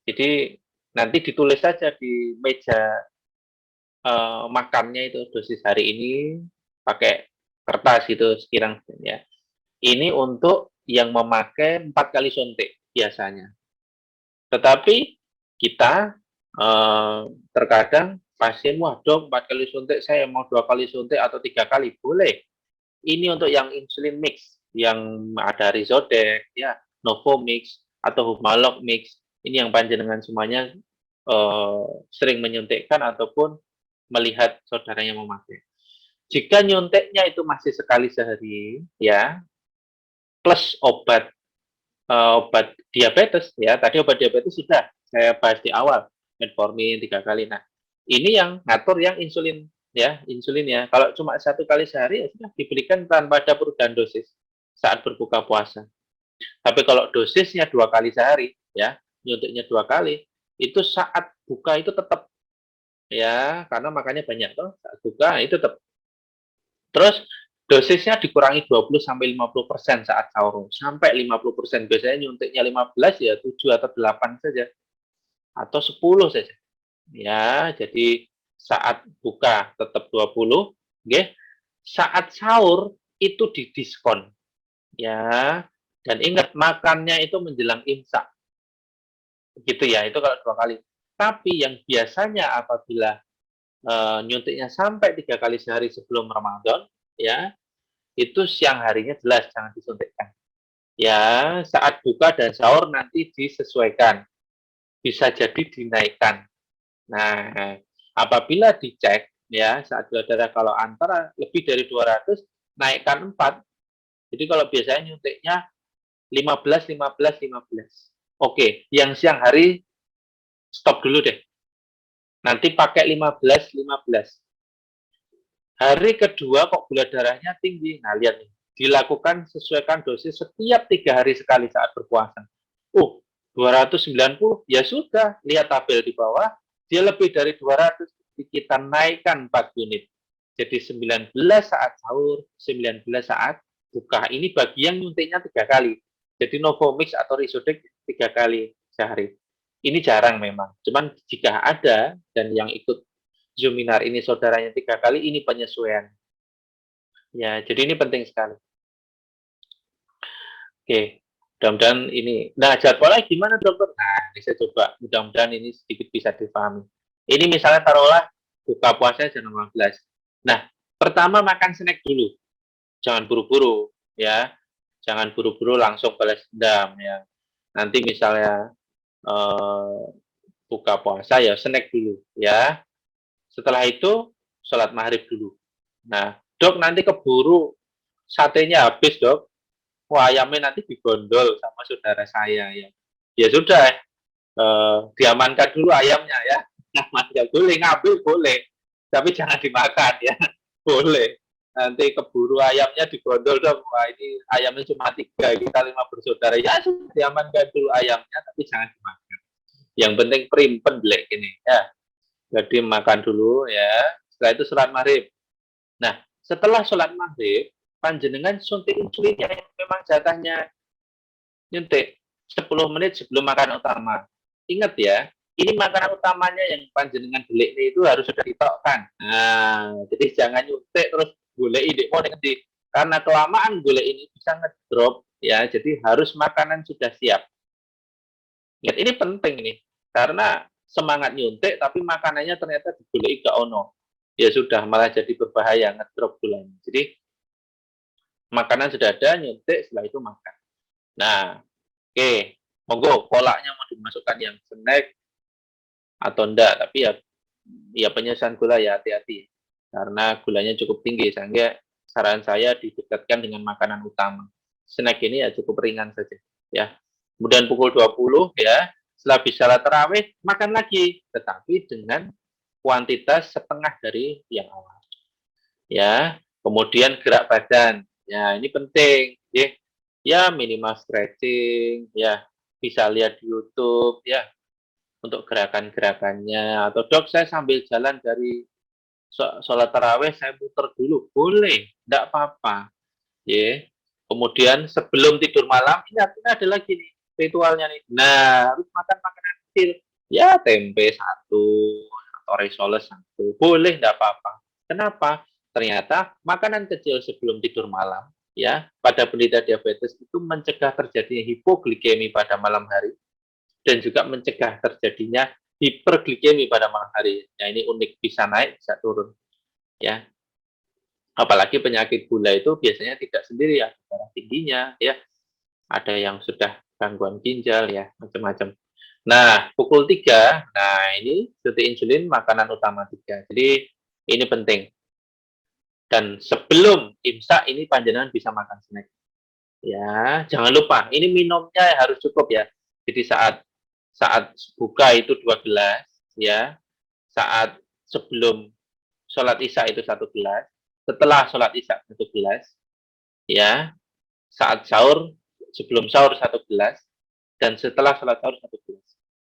Jadi nanti ditulis saja di meja makannya itu dosis hari ini pakai kertas itu sekirang ya. Ini untuk yang memakai 4 kali suntik biasanya. Tetapi kita terkadang pasien, wah dok 4 kali suntik, saya mau 2 kali suntik atau 3 kali, boleh. Ini untuk yang insulin mix, yang ada Rizodex, ya, Novomix, atau Humalog mix. Ini yang panjenengan semuanya sering menyuntikkan ataupun melihat saudaranya memakai. Jika nyuntiknya itu masih sekali sehari, ya, plus obat diabetes, ya, tadi obat diabetes sudah saya bahas di awal, metformin 3 kali. Nah, ini yang ngatur yang insulin, ya, insulin ya. Kalau cuma 1 kali sehari, ya sudah diberikan tanpa ada perubahan dosis saat berbuka puasa. Tapi kalau dosisnya 2 kali sehari, ya, nyuntiknya 2 kali, itu saat buka itu tetap, ya, karena makannya banyak toh, saat buka itu tetap. Terus dosisnya dikurangi 20-50% saat sahur, sampai 50%. Biasanya nyuntiknya 15 ya 7 atau 8 saja, atau 10 saja. Ya, jadi saat buka tetap 20, okay. Saat sahur itu didiskon. Ya, dan ingat makannya itu menjelang imsak. Gitu ya, itu kalau 2 kali. Tapi yang biasanya apabila nyuntiknya sampai 3 kali sehari sebelum Ramadan, ya, itu siang harinya jelas jangan disuntikkan. Ya, saat buka dan sahur nanti disesuaikan. Bisa jadi dinaikkan. Nah, apabila dicek, ya, saat gula darah kalau antara lebih dari 200, naikkan 4. Jadi kalau biasanya nyuntiknya 15, 15, 15. Oke, yang siang hari stop dulu deh. Nanti pakai 15, 15. Hari kedua kok gula darahnya tinggi. Nah, lihat nih. Dilakukan sesuaikan dosis setiap 3 hari sekali saat berpuasa. 290, ya sudah. Lihat tabel di bawah. Dia lebih dari 200. Kita naikkan 4 unit. Jadi 19 saat sahur, 19 saat buka. Ini bagi yang nyuntiknya 3 kali. Jadi Novomix atau Rizodex 3 kali sehari. Ini jarang memang. Cuman jika ada dan yang ikut Zuminar ini saudaranya 3 kali, ini penyesuaian. Ya, jadi ini penting sekali. Oke, mudah-mudahan ini. Nah, jadwalnya gimana dokter? Nah, ini saya coba. Mudah-mudahan ini sedikit bisa dipahami. Ini misalnya taruhlah buka puasa jam 15. Nah, pertama makan snack dulu. Jangan buru-buru, ya. Jangan buru-buru langsung balas dendam, ya. Nanti misalnya buka puasa, ya snack dulu, ya. Setelah itu, sholat maghrib dulu. Nah, dok nanti keburu satenya habis, dok. Wah, ayamnya nanti digondol sama saudara saya, ya. ya sudah, diamankan dulu ayamnya ya. Nggak boleh, ngambil boleh, tapi jangan dimakan ya. Boleh. Nanti keburu ayamnya digondol dong. Wah, ini ayamnya cuma 3, kita 5 bersaudara. Ya sudah, diamankan dulu ayamnya, tapi jangan dimakan. Yang penting primpen belek ini ya. Jadi makan dulu ya. Setelah itu sholat maghrib. Nah, setelah sholat maghrib, panjenengan suntik insulin yang memang jatahnya nyuntik 10 menit sebelum makan utama. Ingat ya, ini makanan utamanya yang panjenengan belek itu harus sudah ditokkan. Nah, jadi jangan nyuntik terus golek ide mau nanti. Karena kelamaan golek ini bisa ngedrop ya. Jadi harus makanan sudah siap. Ingat, ini penting nih. Karena semangat nyuntik tapi makanannya ternyata digoleki gak ono. Ya sudah, malah jadi berbahaya, ngedrop gulanya. Jadi makanan sudah ada, nyuntik, setelah itu makan. Nah, oke, monggo kolaknya mau dimasukkan yang snack atau enggak, tapi ya penyelesaian gula ya hati-hati. Karena gulanya cukup tinggi, sehingga saran saya didekatkan dengan makanan utama. Snack ini ya cukup ringan saja. Ya. Kemudian pukul 20 ya, setelah bisa salat tarawih, makan lagi, tetapi dengan kuantitas setengah dari yang awal. Ya, kemudian gerak badan. Ya, ini penting, ya. Ya, minimal stretching, ya. Bisa lihat di YouTube, ya. Untuk gerakan-gerakannya, atau dok saya sambil jalan dari sholat tarawih saya muter dulu, boleh, enggak apa-apa. Ya. Kemudian sebelum tidur malam, ini ada lagi nih ritualnya nih. Nah, harus makan makanan kecil. Ya, tempe 1 atau risoles 1. Boleh, enggak apa-apa. Kenapa? Ternyata makanan kecil sebelum tidur malam, ya, pada penderita diabetes itu mencegah terjadinya hipoglikemi pada malam hari dan juga mencegah terjadinya hiperglikemi pada malam hari. Nah, ini unik, bisa naik, bisa turun. Ya. Apalagi penyakit gula itu biasanya tidak sendiri ya, darah tingginya, ya. Ada yang sudah gangguan ginjal, ya, macam-macam. Nah, pukul 3, nah ini suntik insulin makanan utama 3. Jadi, ini penting. Dan sebelum imsak ini panjenengan bisa makan snack. Ya, jangan lupa, ini minumnya harus cukup ya. Jadi saat buka itu 2 gelas, ya. Saat sebelum sholat isya itu 1 gelas. Setelah sholat isya 1 gelas, ya. Saat sahur, sebelum sahur 1 gelas, dan setelah sholat sahur 1 gelas.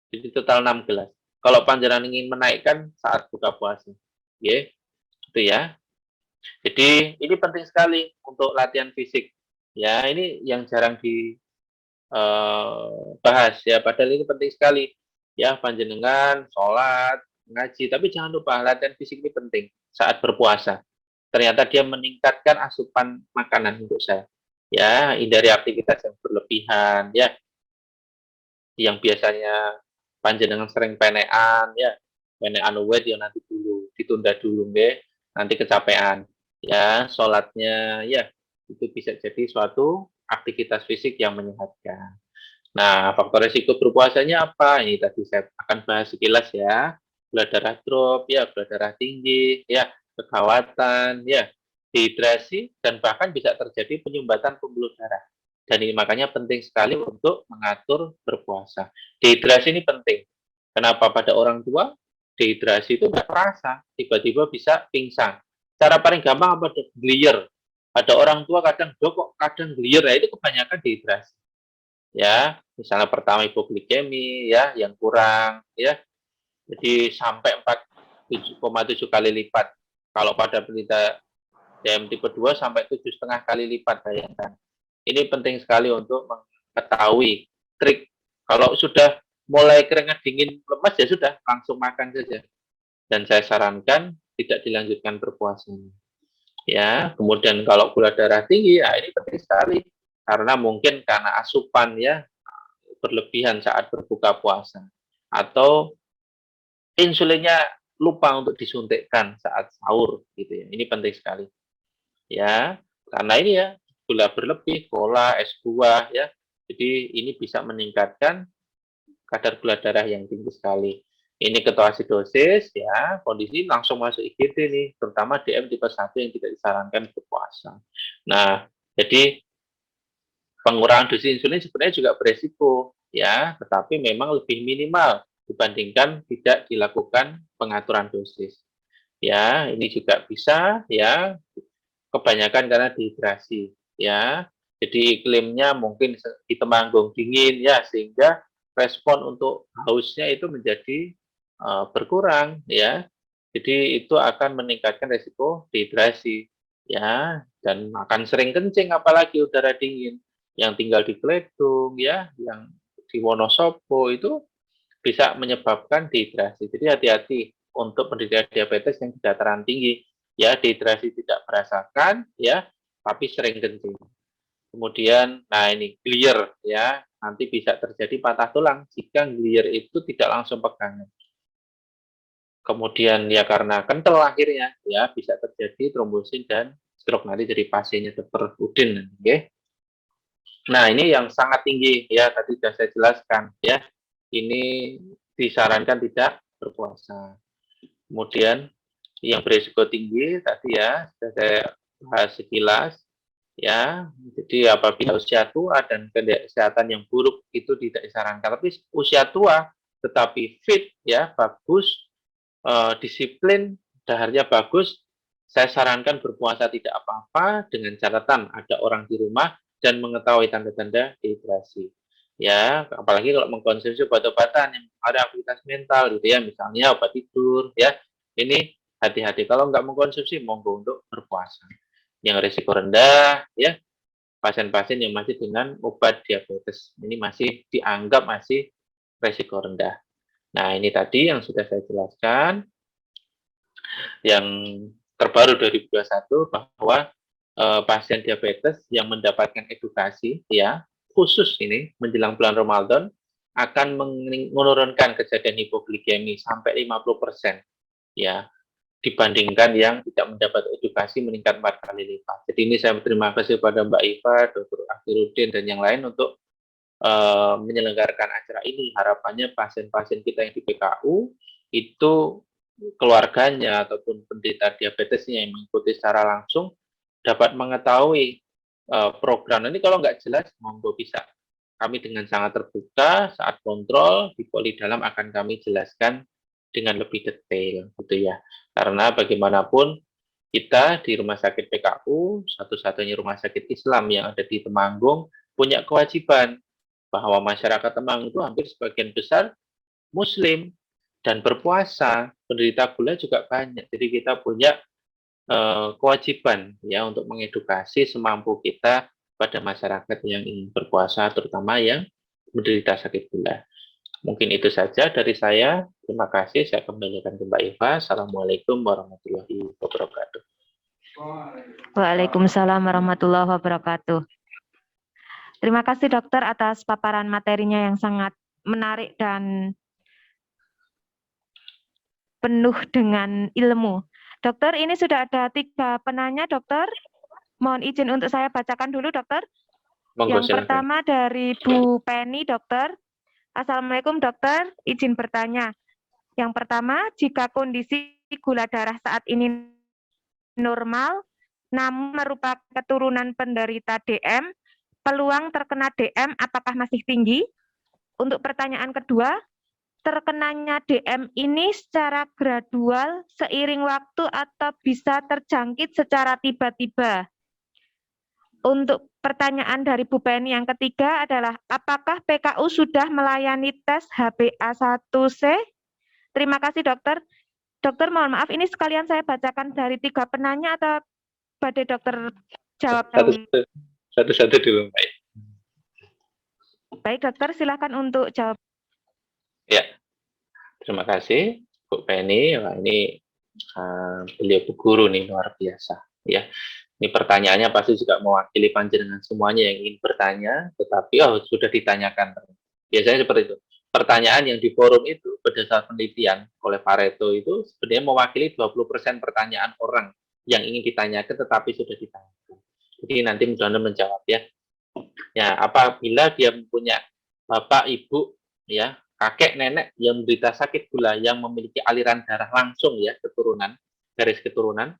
Jadi total 6 gelas. Kalau panjenengan ingin menaikkan saat buka puasa, ya, itu ya. Jadi ini penting sekali untuk latihan fisik. Ya, ini yang jarang dibahas ya. Padahal ini penting sekali. Ya, panjenengan sholat, ngaji, tapi jangan lupa latihan fisik ini penting saat berpuasa. Ternyata dia meningkatkan asupan makanan untuk saya. Ya, hindari aktivitas yang berlebihan, ya. Yang biasanya panjenengan sering penekan, ya. Penekan wet ya nanti dulu, ditunda dulu, ya. Nanti kecapean. Ya, sholatnya, ya, itu bisa jadi suatu aktivitas fisik yang menyehatkan. Nah, faktor risiko berpuasanya apa? Ini tadi saya akan bahas sekilas ya. Gula darah drop, ya, gula darah tinggi, ya, kekhawatiran, ya, dehidrasi, dan bahkan bisa terjadi penyumbatan pembuluh darah. Dan ini makanya penting sekali untuk mengatur berpuasa. Dehidrasi ini penting. Kenapa pada orang tua? Dehidrasi itu nggak terasa, tiba-tiba bisa pingsan. Cara paling gampang apa? Glier. Ada orang tua kadang kok kadang glier, ya itu kebanyakan dehidrasi. Ya, misalnya pertama hipoglikemi, ya, yang kurang, ya. Jadi sampai 4,7 kali lipat. Kalau pada penderita DM tipe 2 sampai 7,5 kali lipat, bayangkan. Ini penting sekali untuk mengetahui trik. Kalau sudah mulai keringat dingin, lemas, ya sudah, langsung makan saja. Dan saya sarankan tidak dilanjutkan berpuasanya. Ya, kemudian kalau gula darah tinggi, ya ini penting sekali. Karena mungkin karena asupan ya berlebihan saat berbuka puasa. Atau insulinnya lupa untuk disuntikkan saat sahur gitu ya. Ini penting sekali. Ya, karena ini ya gula berlebih, cola, es buah ya. Jadi ini bisa meningkatkan kadar gula darah yang tinggi sekali. Ini ketoasidosis ya, kondisi langsung masuk IGD nih, terutama DM tipe 1 yang tidak disarankan berpuasa. Nah, jadi pengurangan dosis insulin sebenarnya juga beresiko ya, tetapi memang lebih minimal dibandingkan tidak dilakukan pengaturan dosis. Ya, ini juga bisa ya, kebanyakan karena dehidrasi ya. Jadi iklimnya mungkin di Temanggung dingin ya, sehingga respon untuk hausnya itu menjadi berkurang ya. Jadi itu akan meningkatkan resiko dehidrasi ya, dan akan sering kencing apalagi udara dingin. Yang tinggal di Kledung ya, yang di Wonosobo itu bisa menyebabkan dehidrasi. Jadi hati-hati untuk penderita diabetes yang dataran tinggi ya, dehidrasi tidak merasakan ya, tapi sering kencing. Kemudian, nah ini gelier ya, nanti bisa terjadi patah tulang jika gelier itu tidak langsung pegangan. Kemudian ya karena kental akhirnya ya bisa terjadi trombosit dan stroke, nanti jadi pasiennya Dr. Udin. Okay? Nah ini yang sangat tinggi ya, tadi sudah saya jelaskan ya, ini disarankan tidak berpuasa. Kemudian yang berisiko tinggi tadi ya sudah saya bahas sekilas ya, jadi apabila usia tua dan kesehatan yang buruk itu tidak disarankan. Tapi usia tua tetapi fit ya, bagus, disiplin, daharnya bagus, saya sarankan berpuasa tidak apa-apa dengan catatan ada orang di rumah dan mengetahui tanda-tanda dehidrasi. Ya, apalagi kalau mengkonsumsi obat-obatan yang ada aktivitas mental gitu ya, misalnya obat tidur ya. Ini hati-hati, kalau nggak mengkonsumsi monggo untuk berpuasa. Yang risiko rendah ya, pasien-pasien yang masih dengan obat diabetes ini masih dianggap masih risiko rendah. Nah, ini tadi yang sudah saya jelaskan. Yang terbaru 2021 bahwa pasien diabetes yang mendapatkan edukasi ya, khusus ini menjelang bulan Ramadan akan menurunkan kejadian hipoglikemi sampai 50% ya, dibandingkan yang tidak mendapat edukasi meningkat 4 kali lipat. Jadi ini saya berterima kasih kepada Mbak Iva, Dr. Akhirudin, dan yang lain untuk menyelenggarakan acara ini. Harapannya pasien-pasien kita yang di PKU itu keluarganya ataupun penderita diabetesnya yang mengikuti secara langsung dapat mengetahui program ini. Kalau nggak jelas, monggo bisa. Kami dengan sangat terbuka saat kontrol di Poli Dalam akan kami jelaskan dengan lebih detail, gitu ya. Karena bagaimanapun kita di Rumah Sakit PKU, satu-satunya rumah sakit Islam yang ada di Temanggung, punya kewajiban bahwa masyarakat Temanggung itu hampir sebagian besar Muslim dan berpuasa, penderita gula juga banyak. Jadi kita punya kewajiban ya untuk mengedukasi semampu kita pada masyarakat yang ingin berpuasa, terutama yang menderita sakit gula. Mungkin itu saja dari saya. Terima kasih. Saya kembalikan ke Mbak Eva. Assalamualaikum warahmatullahi wabarakatuh. Waalaikumsalam warahmatullahi wabarakatuh. Terima kasih dokter atas paparan materinya yang sangat menarik dan penuh dengan ilmu. Dokter, ini sudah ada 3 penanya, dokter. Mohon izin untuk saya bacakan dulu, dokter. Monggo, Yang silakan. pertama dari Bu Penny, dokter. Assalamualaikum, dokter. Izin bertanya. Yang pertama, jika kondisi gula darah saat ini normal, namun merupakan keturunan penderita DM, peluang terkena DM apakah masih tinggi? Untuk pertanyaan kedua, terkenanya DM ini secara gradual seiring waktu atau bisa terjangkit secara tiba-tiba? Untuk pertanyaan dari Bu Penny yang ketiga adalah, apakah PKU sudah melayani tes HbA1c? Terima kasih dokter. Dokter, mohon maaf, ini sekalian saya bacakan dari 3 penanya atau badai dokter jawab dahulu? Satu-satu dulu, Mbak. Baik dokter, silakan untuk jawab. Ya, terima kasih Bu Penny. Wah, ini beliau Bu Guru nih, luar biasa. Ya, ini pertanyaannya pasti juga mewakili panjenengan semuanya yang ingin bertanya, tetapi sudah ditanyakan. Biasanya seperti itu. Pertanyaan yang di forum itu berdasarkan penelitian oleh Pareto itu sebenarnya mewakili 20% pertanyaan orang yang ingin ditanyakan tetapi sudah ditanyakan. Jadi nanti mudah-mudahan menjawab ya. Ya, apabila dia mempunyai bapak, ibu, ya, kakek, nenek yang menderita sakit gula yang memiliki aliran darah langsung ya, keturunan, garis keturunan,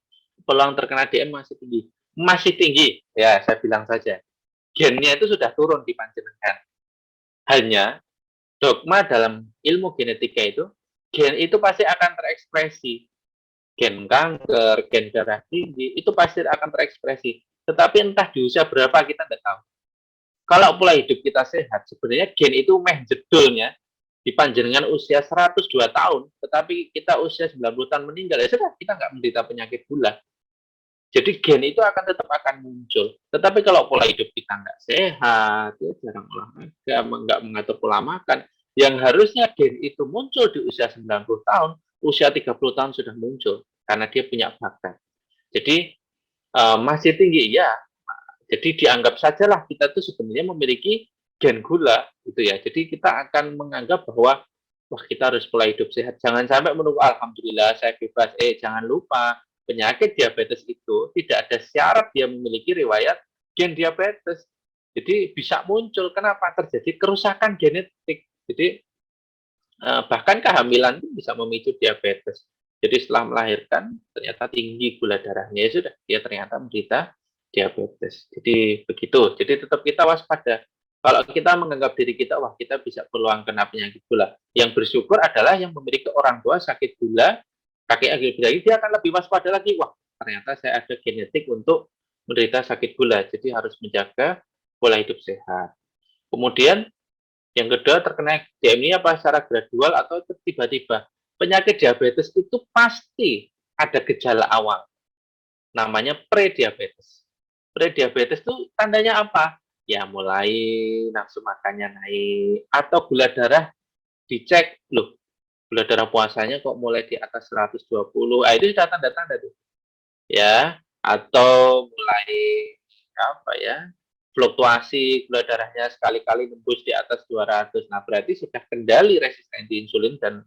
peluang terkena DM masih tinggi. Masih tinggi, ya saya bilang saja. gennya itu sudah turun di panjenengan. Hanya dogma dalam ilmu genetika itu, gen itu pasti akan terekspresi. Gen kanker, gen darah tinggi, itu pasti akan terekspresi. Tetapi entah di usia berapa kita tidak tahu. Kalau pola hidup kita sehat, sebenarnya gen itu meh jedulnya di panjenengan usia 102 tahun, tetapi kita usia 90 tahun meninggal, ya sudah, kita nggak menderita penyakit gula. Jadi gen itu tetap akan muncul. Tetapi kalau pola hidup kita nggak sehat, ya jarang olahraga, nggak mengatur pola makan, yang harusnya gen itu muncul di usia 90 tahun, usia 30 tahun sudah muncul, karena dia punya bakat. Jadi masih tinggi, ya. Jadi dianggap sajalah kita tuh sebenarnya memiliki gen gula, gitu ya. Jadi kita akan menganggap bahwa wah kita harus pola hidup sehat. Jangan sampai menunggu alhamdulillah saya bebas. Jangan lupa penyakit diabetes itu tidak ada syarat dia memiliki riwayat gen diabetes. Jadi bisa muncul. Kenapa? Terjadi kerusakan genetik. Jadi bahkan kehamilan itu bisa memicu diabetes. Jadi setelah melahirkan ternyata tinggi gula darahnya, ya sudah dia ternyata menderita diabetes. Jadi begitu. Jadi tetap kita waspada. Kalau kita menganggap diri kita, wah kita bisa peluang kena penyakit gula. Yang bersyukur adalah yang memiliki orang tua sakit gula, kakek agil berakhir, dia akan lebih waspada lagi. Wah ternyata saya ada genetik untuk menderita sakit gula. Jadi harus menjaga pola hidup sehat. Kemudian yang kedua terkena DM ini apa secara gradual atau tiba-tiba. Penyakit diabetes itu pasti ada gejala awal. Namanya prediabetes. Prediabetes itu tandanya apa? Ya mulai nafsu makannya naik atau gula darah dicek, loh gula darah puasanya kok mulai di atas 120. Itu sudah tanda-tanda tuh. Ya, atau mulai apa ya? Fluktuasi gula darahnya sekali-kali nembus di atas 200. Nah, berarti sudah kendali resistensi insulin dan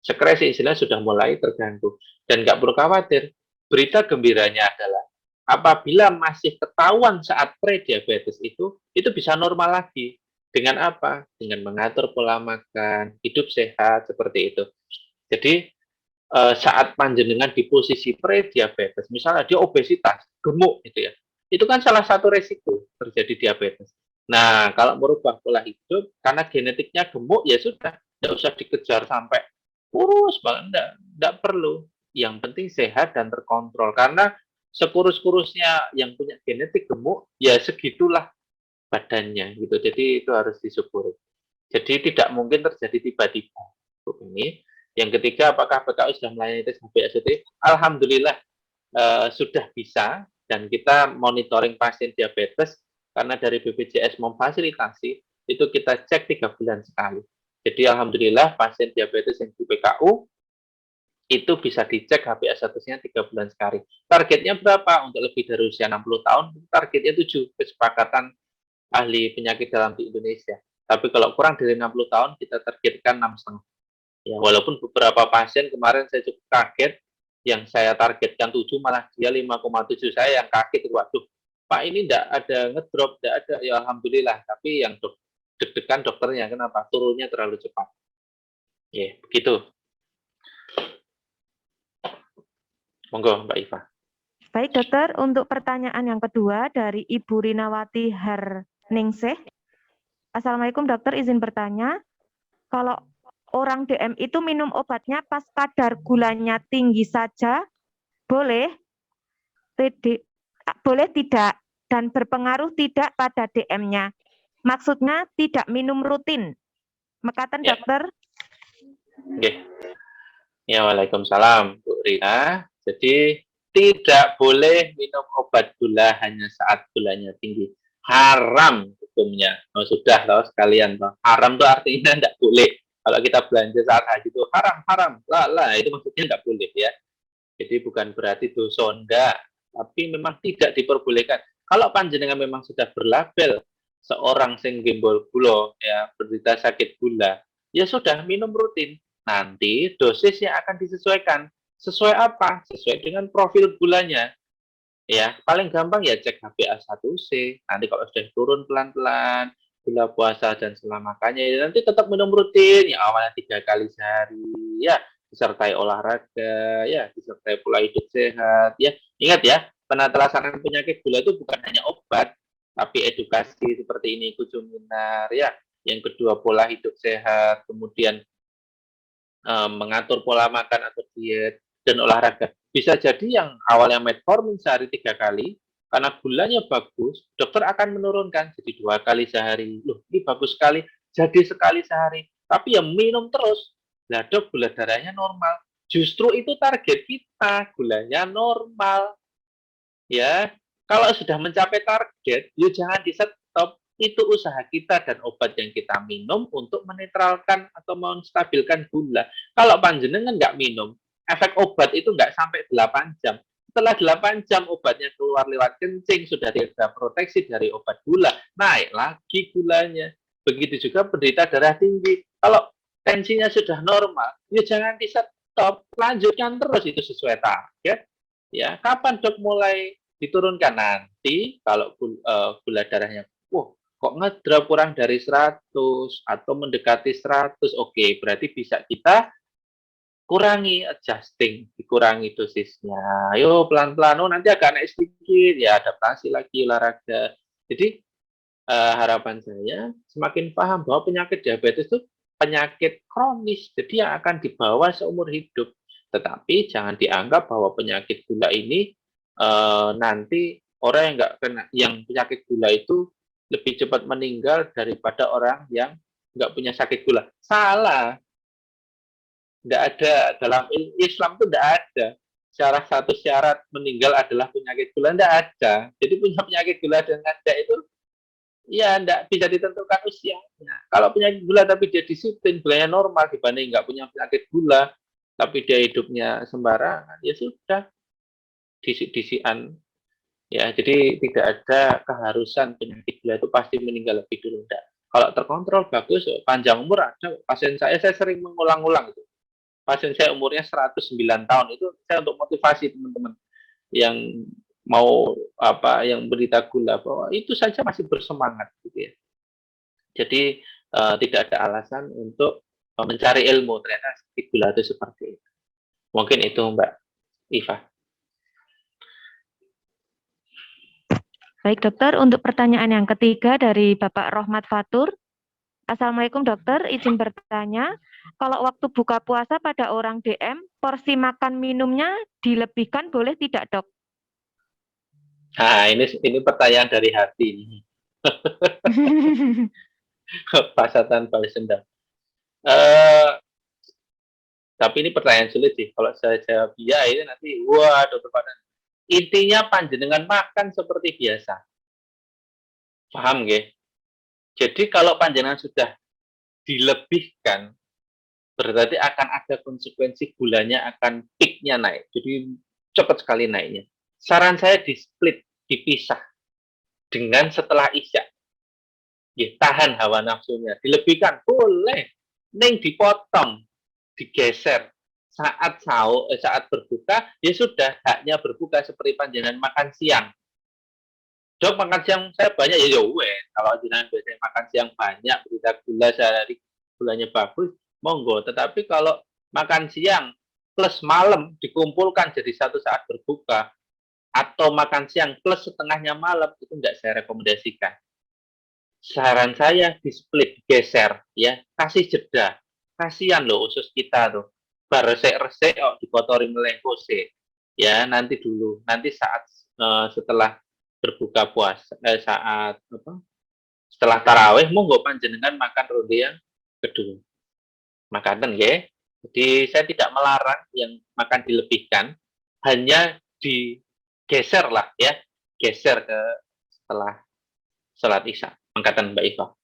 sekresi insulin sudah mulai terganggu. Dan nggak perlu khawatir. Berita gembiranya adalah apabila masih ketahuan saat prediabetes itu bisa normal lagi. Dengan apa? Dengan mengatur pola makan, hidup sehat, seperti itu. Jadi, saat panjenengan di posisi prediabetes, misalnya dia obesitas, gemuk, gitu ya, itu kan salah satu resiko terjadi diabetes. Nah, kalau merubah pola hidup, karena genetiknya gemuk, ya sudah, tidak usah dikejar sampai kurus banget, enggak perlu. Yang penting sehat dan terkontrol. Karena sekurus-kurusnya yang punya genetik gemuk, ya segitulah badannya gitu. Jadi itu harus disyukuri. Jadi tidak mungkin terjadi tiba-tiba. Ini. Yang ketiga, apakah PKU sudah melayani tes HbA1c? Alhamdulillah sudah bisa dan kita monitoring pasien diabetes karena dari BPJS memfasilitasi itu kita cek 3 bulan sekali. Jadi alhamdulillah pasien diabetes yang di PKU itu bisa dicek HbA1c-nya 3 bulan sekali. Targetnya berapa? Untuk lebih dari usia 60 tahun, targetnya 7, kesepakatan ahli penyakit dalam di Indonesia. Tapi kalau kurang dari 60 tahun, kita targetkan 6,5. Ya, walaupun beberapa pasien kemarin saya cukup kaget, yang saya targetkan 7, malah dia 5,7, saya yang kaget, waduh, Pak ini tidak ada ngedrop, tidak ada, ya Alhamdulillah, tapi yang deg-degan dokternya, kenapa? Turunnya terlalu cepat. Ya, begitu. Monggo, Mbak Iva. Baik dokter, untuk pertanyaan yang kedua dari Ibu Rinawati Herningsih. Assalamualaikum dokter, izin bertanya, kalau orang DM itu minum obatnya pas kadar gulanya tinggi saja, boleh tidak, dan berpengaruh tidak pada DM-nya. Maksudnya tidak minum rutin. Mekaten Ya. dokter? Oke. Ya, waalaikumsalam, Bu Rina. Jadi tidak boleh minum obat gula hanya saat gulanya tinggi. Haram hukumnya. Oh, sudah loh sekalian loh. Haram itu artinya tidak boleh. Kalau kita belanja saat haji itu haram. Lah, itu maksudnya tidak boleh ya. Jadi bukan berarti dosa, enggak. Tapi memang tidak diperbolehkan. Kalau panjenengan memang sudah berlabel seorang sing gembol gula, ya, penderita sakit gula, ya sudah minum rutin. Nanti dosisnya akan disesuaikan. Sesuai apa? Sesuai dengan profil gulanya. Ya, paling gampang ya cek HbA1c. Nanti kalau sudah turun pelan-pelan, gula puasa dan setelah makannya, ya nanti tetap minum rutin. Ya awalnya 3 kali sehari. Ya, disertai olahraga, ya disertai pola hidup sehat. Ya, ingat ya, penata laksanaan penyakit gula itu bukan hanya obat, Tapi edukasi seperti ini kucuminar ya. Yang kedua pola hidup sehat, kemudian mengatur pola makan atau diet dan olahraga. Bisa jadi yang awalnya metformin sehari 3 kali, karena gulanya bagus, dokter akan menurunkan jadi 2 kali sehari. Loh, ini bagus sekali, jadi sekali sehari. Tapi ya minum terus. Nah, dok, gula darahnya normal. Justru itu target kita, gulanya normal. Ya, kalau sudah mencapai target, ya jangan di-stop. Itu usaha kita dan obat yang kita minum untuk menetralkan atau menstabilkan gula. Kalau panjenengan nggak minum, efek obat itu nggak sampai 8 jam. Setelah 8 jam obatnya keluar lewat kencing, sudah tidak proteksi dari obat gula, naik lagi gulanya. Begitu juga penderita darah tinggi. Kalau tensinya sudah normal, ya jangan di-stop, lanjutkan terus itu sesuai target. Ya, kapan dok mulai diturunkan? Nanti kalau gula darahnya, kok ngedrop kurang dari 100 atau mendekati 100, oke, berarti bisa kita kurangi, adjusting, dikurangi dosisnya. Ayo pelan-pelan, nanti agak naik sedikit, ya adaptasi lagi olahraga. Jadi harapan saya semakin paham bahwa penyakit diabetes itu penyakit kronis, jadi yang akan dibawa seumur hidup. Tetapi jangan dianggap bahwa penyakit gula ini nanti orang yang nggak kena, yang penyakit gula itu lebih cepat meninggal daripada orang yang nggak punya sakit gula. Salah. Nggak ada, dalam Islam itu nggak ada. Satu syarat meninggal adalah penyakit gula, nggak ada. Jadi punya penyakit gula dengan tidak itu, ya nggak bisa ditentukan usianya. Kalau penyakit gula tapi dia disiplin, gulanya normal dibanding nggak punya penyakit gula, tapi dia hidupnya sembarangan, ya sudah, disi-disian. Ya, jadi tidak ada keharusan penyakit gula itu pasti meninggal lebih dulu. Enggak. Kalau terkontrol bagus, panjang umur ada. Pasien saya sering mengulang-ulang itu. Pasien saya umurnya 109 tahun, itu saya untuk motivasi teman-teman yang mau yang berita gula, bahwa itu saja masih bersemangat gitu ya. Jadi tidak ada alasan untuk mencari ilmu, ternyata sakit gula itu seperti itu. Mungkin itu Mbak Iva. Baik dokter, untuk pertanyaan yang ketiga dari Bapak Rohmat Fatur. Assalamualaikum dokter, izin bertanya, kalau waktu buka puasa pada orang DM, porsi makan minumnya dilebihkan boleh tidak dok? Nah, ini pertanyaan dari hati. Pasatan balas dendam. Tapi ini pertanyaan sulit sih. Kalau saya jawab ya, ini nanti, wah dokter Padan. Intinya panjenengan makan seperti biasa. Paham nggih? Jadi kalau panjenengan sudah dilebihkan, berarti akan ada konsekuensi gulanya akan peak-nya naik. Jadi cepat sekali naiknya. Saran saya di-split, dipisah dengan setelah isya. Ya, tahan hawa nafsunya. Dilebihkan, boleh. Neng dipotong, digeser. Saat berbuka, ya sudah, haknya berbuka seperti panjenengan makan siang. Dok, makan siang saya banyak, ya wes. Kalau jenengan biasanya makan siang banyak, berita gula sehari gulanya bagus, monggo. Tetapi kalau makan siang plus malam dikumpulkan jadi satu saat berbuka, atau makan siang plus setengahnya malam, itu enggak saya rekomendasikan. Saran saya di-split, geser, ya, kasih jeda. Kasihan loh usus kita tuh. Resek-resek dikotori melengkose. Ya, nanti dulu. Nanti saat setelah berbuka puasa, setelah tarawih, monggo panjenengan makan ronde yang kedua. Makanan ya. Jadi saya tidak melarang yang makan dilebihkan, hanya digeser lah ya, geser ke setelah sholat isya. Angkatan Mbak Iva.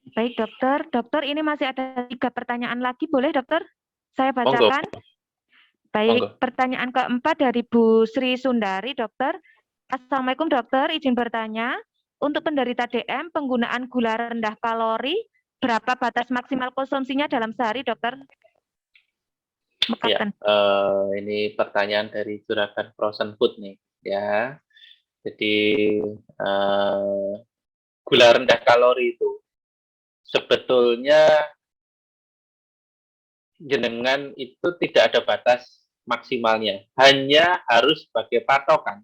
Baik dokter, dokter ini masih ada 3 pertanyaan lagi, boleh dokter? Saya bacakan. Monggo. Baik, Monggo. pertanyaan keempat dari Bu Sri Sundari, dokter. Assalamualaikum dokter, izin bertanya, untuk penderita DM penggunaan gula rendah kalori, berapa batas maksimal konsumsinya dalam sehari dokter? Ya, ini pertanyaan dari Juragan Frozen Food nih, ya. Jadi gula rendah kalori itu sebetulnya jenengan itu tidak ada batas maksimalnya, hanya harus sebagai patokan.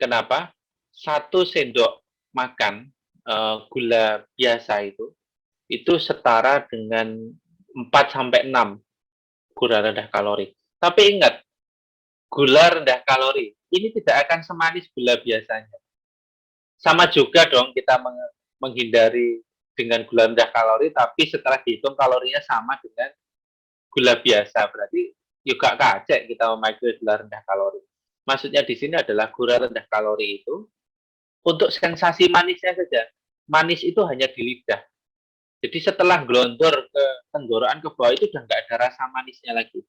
Kenapa? 1 sendok makan gula biasa itu setara dengan 4 sampai 6 gula rendah kalori. Tapi ingat, gula rendah kalori ini tidak akan semanis gula biasanya. Sama juga dong kita menghindari dengan gula rendah kalori, tapi setelah dihitung kalorinya sama dengan gula biasa, berarti juga kacek kita memakai gula rendah kalori. Maksudnya di sini adalah gula rendah kalori itu untuk sensasi manisnya saja. Manis itu hanya di lidah. Jadi setelah gelondor ke tenggorokan ke bawah itu udah nggak ada rasa manisnya lagi.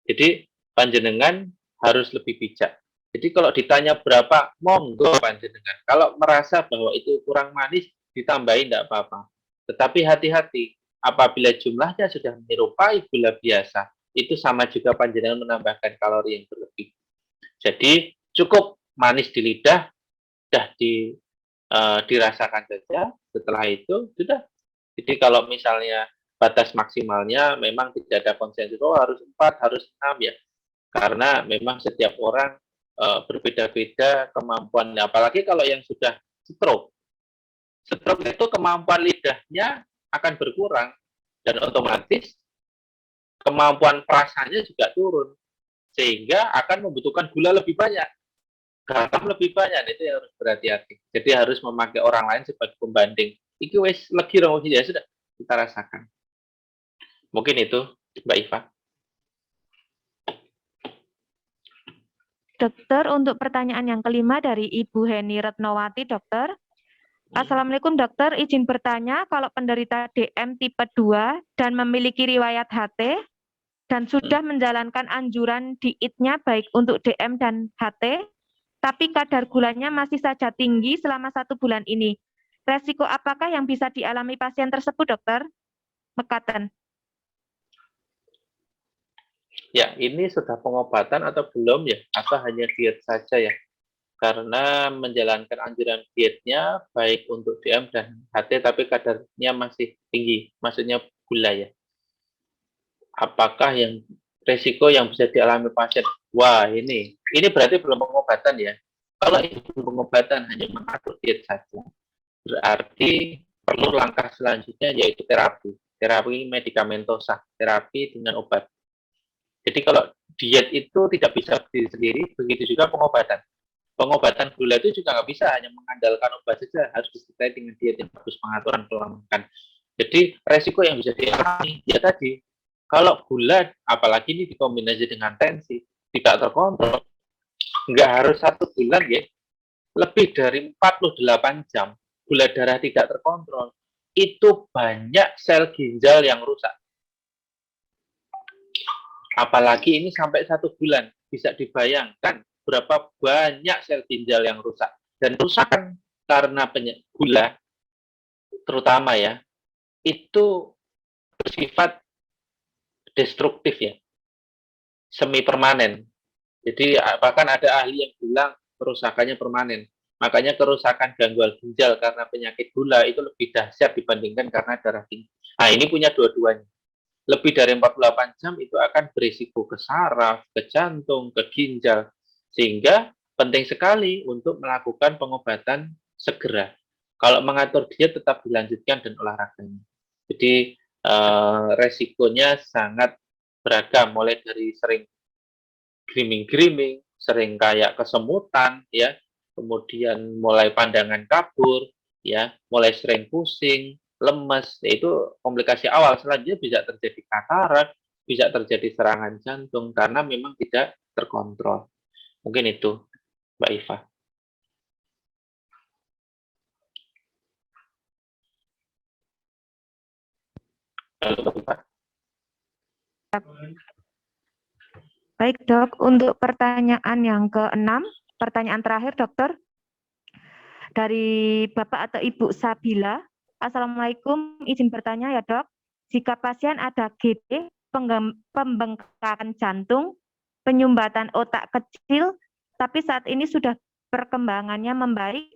Jadi panjenengan harus lebih bijak. Jadi kalau ditanya berapa, monggo panjenengan. Kalau merasa bahwa itu kurang manis, ditambahin tidak apa-apa. Tetapi hati-hati, apabila jumlahnya sudah menyerupai gula biasa, itu sama juga panjenengan menambahkan kalori yang berlebih. Jadi cukup manis di lidah, sudah dirasakan saja. Setelah itu sudah. Jadi kalau misalnya batas maksimalnya memang tidak ada konsensus, oh harus 4, harus 6 ya. Karena memang setiap orang berbeda-beda kemampuannya. Apalagi kalau yang sudah stroke. Stroke itu kemampuan lidahnya akan berkurang dan otomatis kemampuan perasanya juga turun. Sehingga akan membutuhkan gula lebih banyak. Garam lebih banyak, itu yang harus berhati-hati. Jadi harus memakai orang lain sebagai pembanding. Iki wes lagi dong, ya sudah kita rasakan. Mungkin itu, Mbak Iva. Dokter, untuk pertanyaan yang kelima dari Ibu Heni Retnowati, dokter. Assalamualaikum dokter, izin bertanya kalau penderita DM tipe 2 dan memiliki riwayat HT dan sudah menjalankan anjuran dietnya baik untuk DM dan HT, tapi kadar gulanya masih saja tinggi selama 1 bulan ini. Resiko apakah yang bisa dialami pasien tersebut, dokter? Mekaten. Ya, ini sudah pengobatan atau belum ya? Atau hanya diet saja ya? Karena menjalankan anjuran dietnya baik untuk DM dan HT, tapi kadarnya masih tinggi, maksudnya gula ya. Apakah yang resiko yang bisa dialami pasien? Wah, ini berarti belum pengobatan ya. Kalau itu pengobatan hanya mengatur diet saja, berarti perlu langkah selanjutnya yaitu terapi medikamentosa, terapi dengan obat. Jadi kalau diet itu tidak bisa berdiri sendiri, begitu juga pengobatan. Pengobatan gula itu juga nggak bisa hanya mengandalkan obat saja, harus disertai dengan diet yang bagus, pengaturan pola makan. Jadi resiko yang bisa dialami ya tadi, kalau gula apalagi ini dikombinasi dengan tensi tidak terkontrol, nggak harus 1 bulan ya, lebih dari 48 jam gula darah tidak terkontrol, itu banyak sel ginjal yang rusak. Apalagi ini sampai 1 bulan, bisa dibayangkan berapa banyak sel ginjal yang rusak. Dan rusakan karena gula, terutama ya, itu bersifat destruktif ya, semi permanen. Jadi bahkan ada ahli yang bilang kerusakannya permanen. Makanya kerusakan gangguan ginjal karena penyakit gula itu lebih dahsyat dibandingkan karena darah tinggi. Nah, ini punya dua-duanya. Lebih dari 48 jam itu akan berisiko ke saraf, ke jantung, ke ginjal. Sehingga penting sekali untuk melakukan pengobatan segera. Kalau mengatur diet tetap dilanjutkan dan olahraganya. Jadi resikonya sangat beragam, mulai dari sering grooming, sering kayak kesemutan, ya, kemudian mulai pandangan kabur, ya, mulai sering pusing, lemes, itu komplikasi awal. Selanjutnya bisa terjadi katarak, bisa terjadi serangan jantung karena memang tidak terkontrol. Mungkin itu, Mbak Iva. Baik dok, untuk pertanyaan yang ke-6, pertanyaan terakhir dokter, dari Bapak atau Ibu Sabila. Assalamualaikum, izin bertanya ya dok, jika pasien ada GD, pembengkakan jantung, penyumbatan otak kecil, tapi saat ini sudah perkembangannya membaik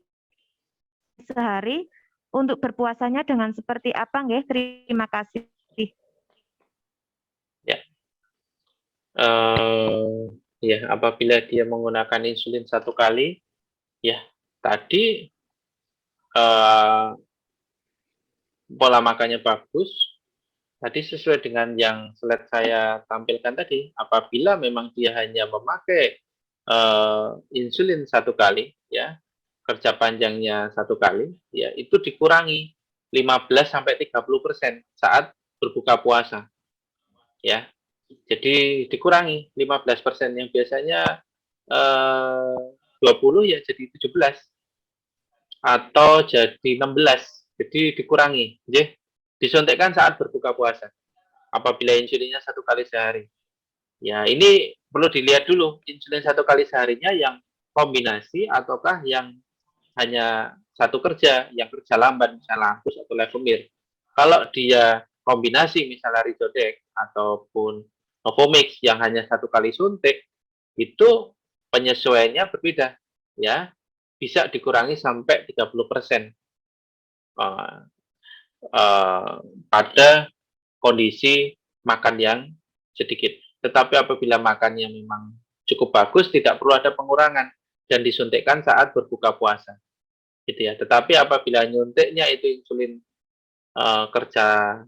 sehari, untuk berpuasanya dengan seperti apa nggih? Terima kasih. Ya. Ya, apabila dia menggunakan insulin 1 kali, Ya, tadi pola makannya bagus. Tadi sesuai dengan yang slide saya tampilkan tadi, apabila memang dia hanya memakai insulin satu kali, ya, kerja panjangnya satu kali, ya, itu dikurangi 15-30% saat berbuka puasa, ya. Jadi dikurangi 15% yang biasanya 20 ya jadi 17 atau jadi 16. Jadi dikurangi, ya. Disuntikkan saat berbuka puasa. Apabila insulinnya satu kali sehari. Ya, ini perlu dilihat dulu insulin satu kali seharinya yang kombinasi ataukah yang hanya satu kerja, yang kerja lambat, misalnya Lantus atau Levemir. Kalau dia kombinasi, misalnya Rizodex ataupun Novomix yang hanya satu kali suntik, itu penyesuaiannya berbeda, ya, bisa dikurangi sampai 30% pada kondisi makan yang sedikit. Tetapi apabila makannya memang cukup bagus, tidak perlu ada pengurangan dan disuntikkan saat berbuka puasa, gitu ya. Tetapi apabila nyuntiknya itu insulin kerja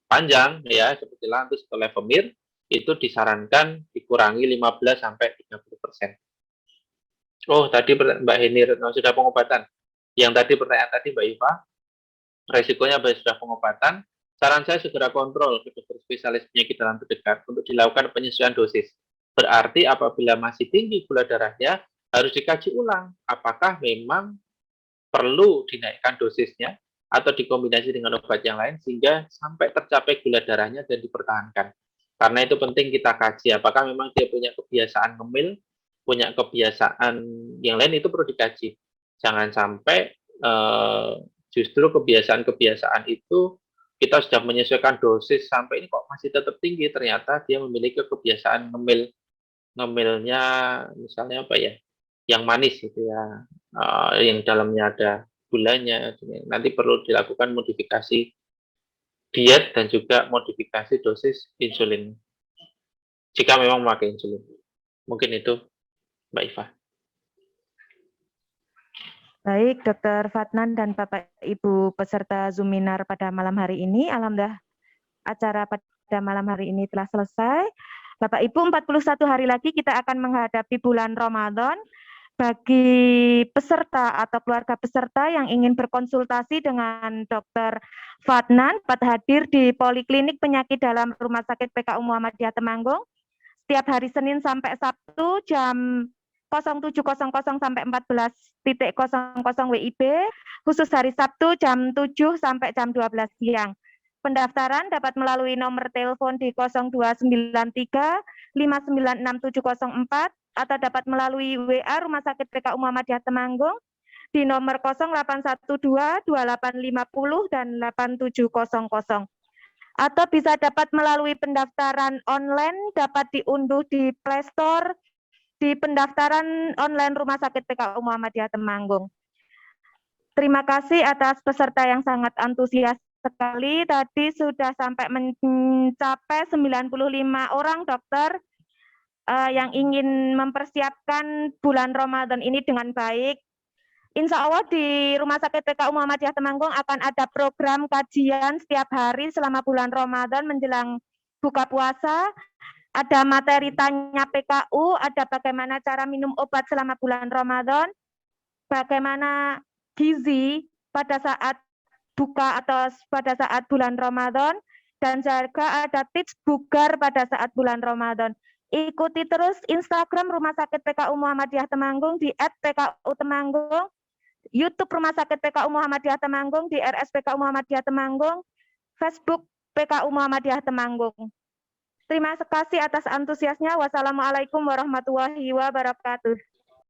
panjang, ya, seperti Lantus atau Levemir, itu disarankan dikurangi 15-30%. Oh, tadi Mbak Heni sudah pengobatan. Yang tadi pertanyaan tadi Mbak Iva, resikonya sudah pengobatan, saran saya segera kontrol ke dokter spesialis penyakit dalam terdekat untuk dilakukan penyesuaian dosis. Berarti apabila masih tinggi gula darahnya, harus dikaji ulang apakah memang perlu dinaikkan dosisnya atau dikombinasi dengan obat yang lain sehingga sampai tercapai gula darahnya dan dipertahankan. Karena itu penting kita kaji apakah memang dia punya kebiasaan ngemil, punya kebiasaan yang lain, itu perlu dikaji. Jangan sampai justru kebiasaan-kebiasaan itu kita sudah menyesuaikan dosis sampai ini kok masih tetap tinggi, ternyata dia memiliki kebiasaan ngemilnya misalnya apa ya, yang manis gitu ya, yang dalamnya ada gulanya. Nanti perlu dilakukan modifikasi diet dan juga modifikasi dosis insulin jika memang memakai insulin. Mungkin itu Mbak Iva. Baik, Dr. Fatnan dan Bapak Ibu peserta Zoominar pada malam hari ini, alhamdulillah acara pada malam hari ini telah selesai. Bapak Ibu, 41 hari lagi kita akan menghadapi bulan Ramadan. Bagi peserta atau keluarga peserta yang ingin berkonsultasi dengan Dr. Fatnan, dapat hadir di Poliklinik Penyakit Dalam Rumah Sakit PKU Muhammadiyah Temanggung setiap hari Senin sampai Sabtu jam 07.00 sampai 14.00 WIB, khusus hari Sabtu jam 7 sampai jam 12 siang. Pendaftaran dapat melalui nomor telepon di 0293 596 704 atau dapat melalui WA Rumah Sakit PKU Muhammadiyah Temanggung di nomor 0812 2850 dan 8700. Atau bisa dapat melalui pendaftaran online, dapat diunduh di Play Store di pendaftaran online Rumah Sakit PKU Muhammadiyah Temanggung. Terima kasih atas peserta yang sangat antusias sekali. Tadi sudah sampai mencapai 95 orang dokter yang ingin mempersiapkan bulan Ramadan ini dengan baik. Insya Allah di Rumah Sakit PKU Muhammadiyah Temanggung akan ada program kajian setiap hari selama bulan Ramadan menjelang buka puasa. Ada materi tanya PKU, ada bagaimana cara minum obat selama bulan Ramadan, bagaimana gizi pada saat buka atau pada saat bulan Ramadan, dan juga ada tips bugar pada saat bulan Ramadan. Ikuti terus Instagram Rumah Sakit PKU Muhammadiyah Temanggung di @PKU Temanggung, YouTube Rumah Sakit PKU Muhammadiyah Temanggung di RSPKU Muhammadiyah Temanggung, Facebook PKU Muhammadiyah Temanggung. Terima kasih atas antusiasnya. Wassalamualaikum warahmatullahi wabarakatuh.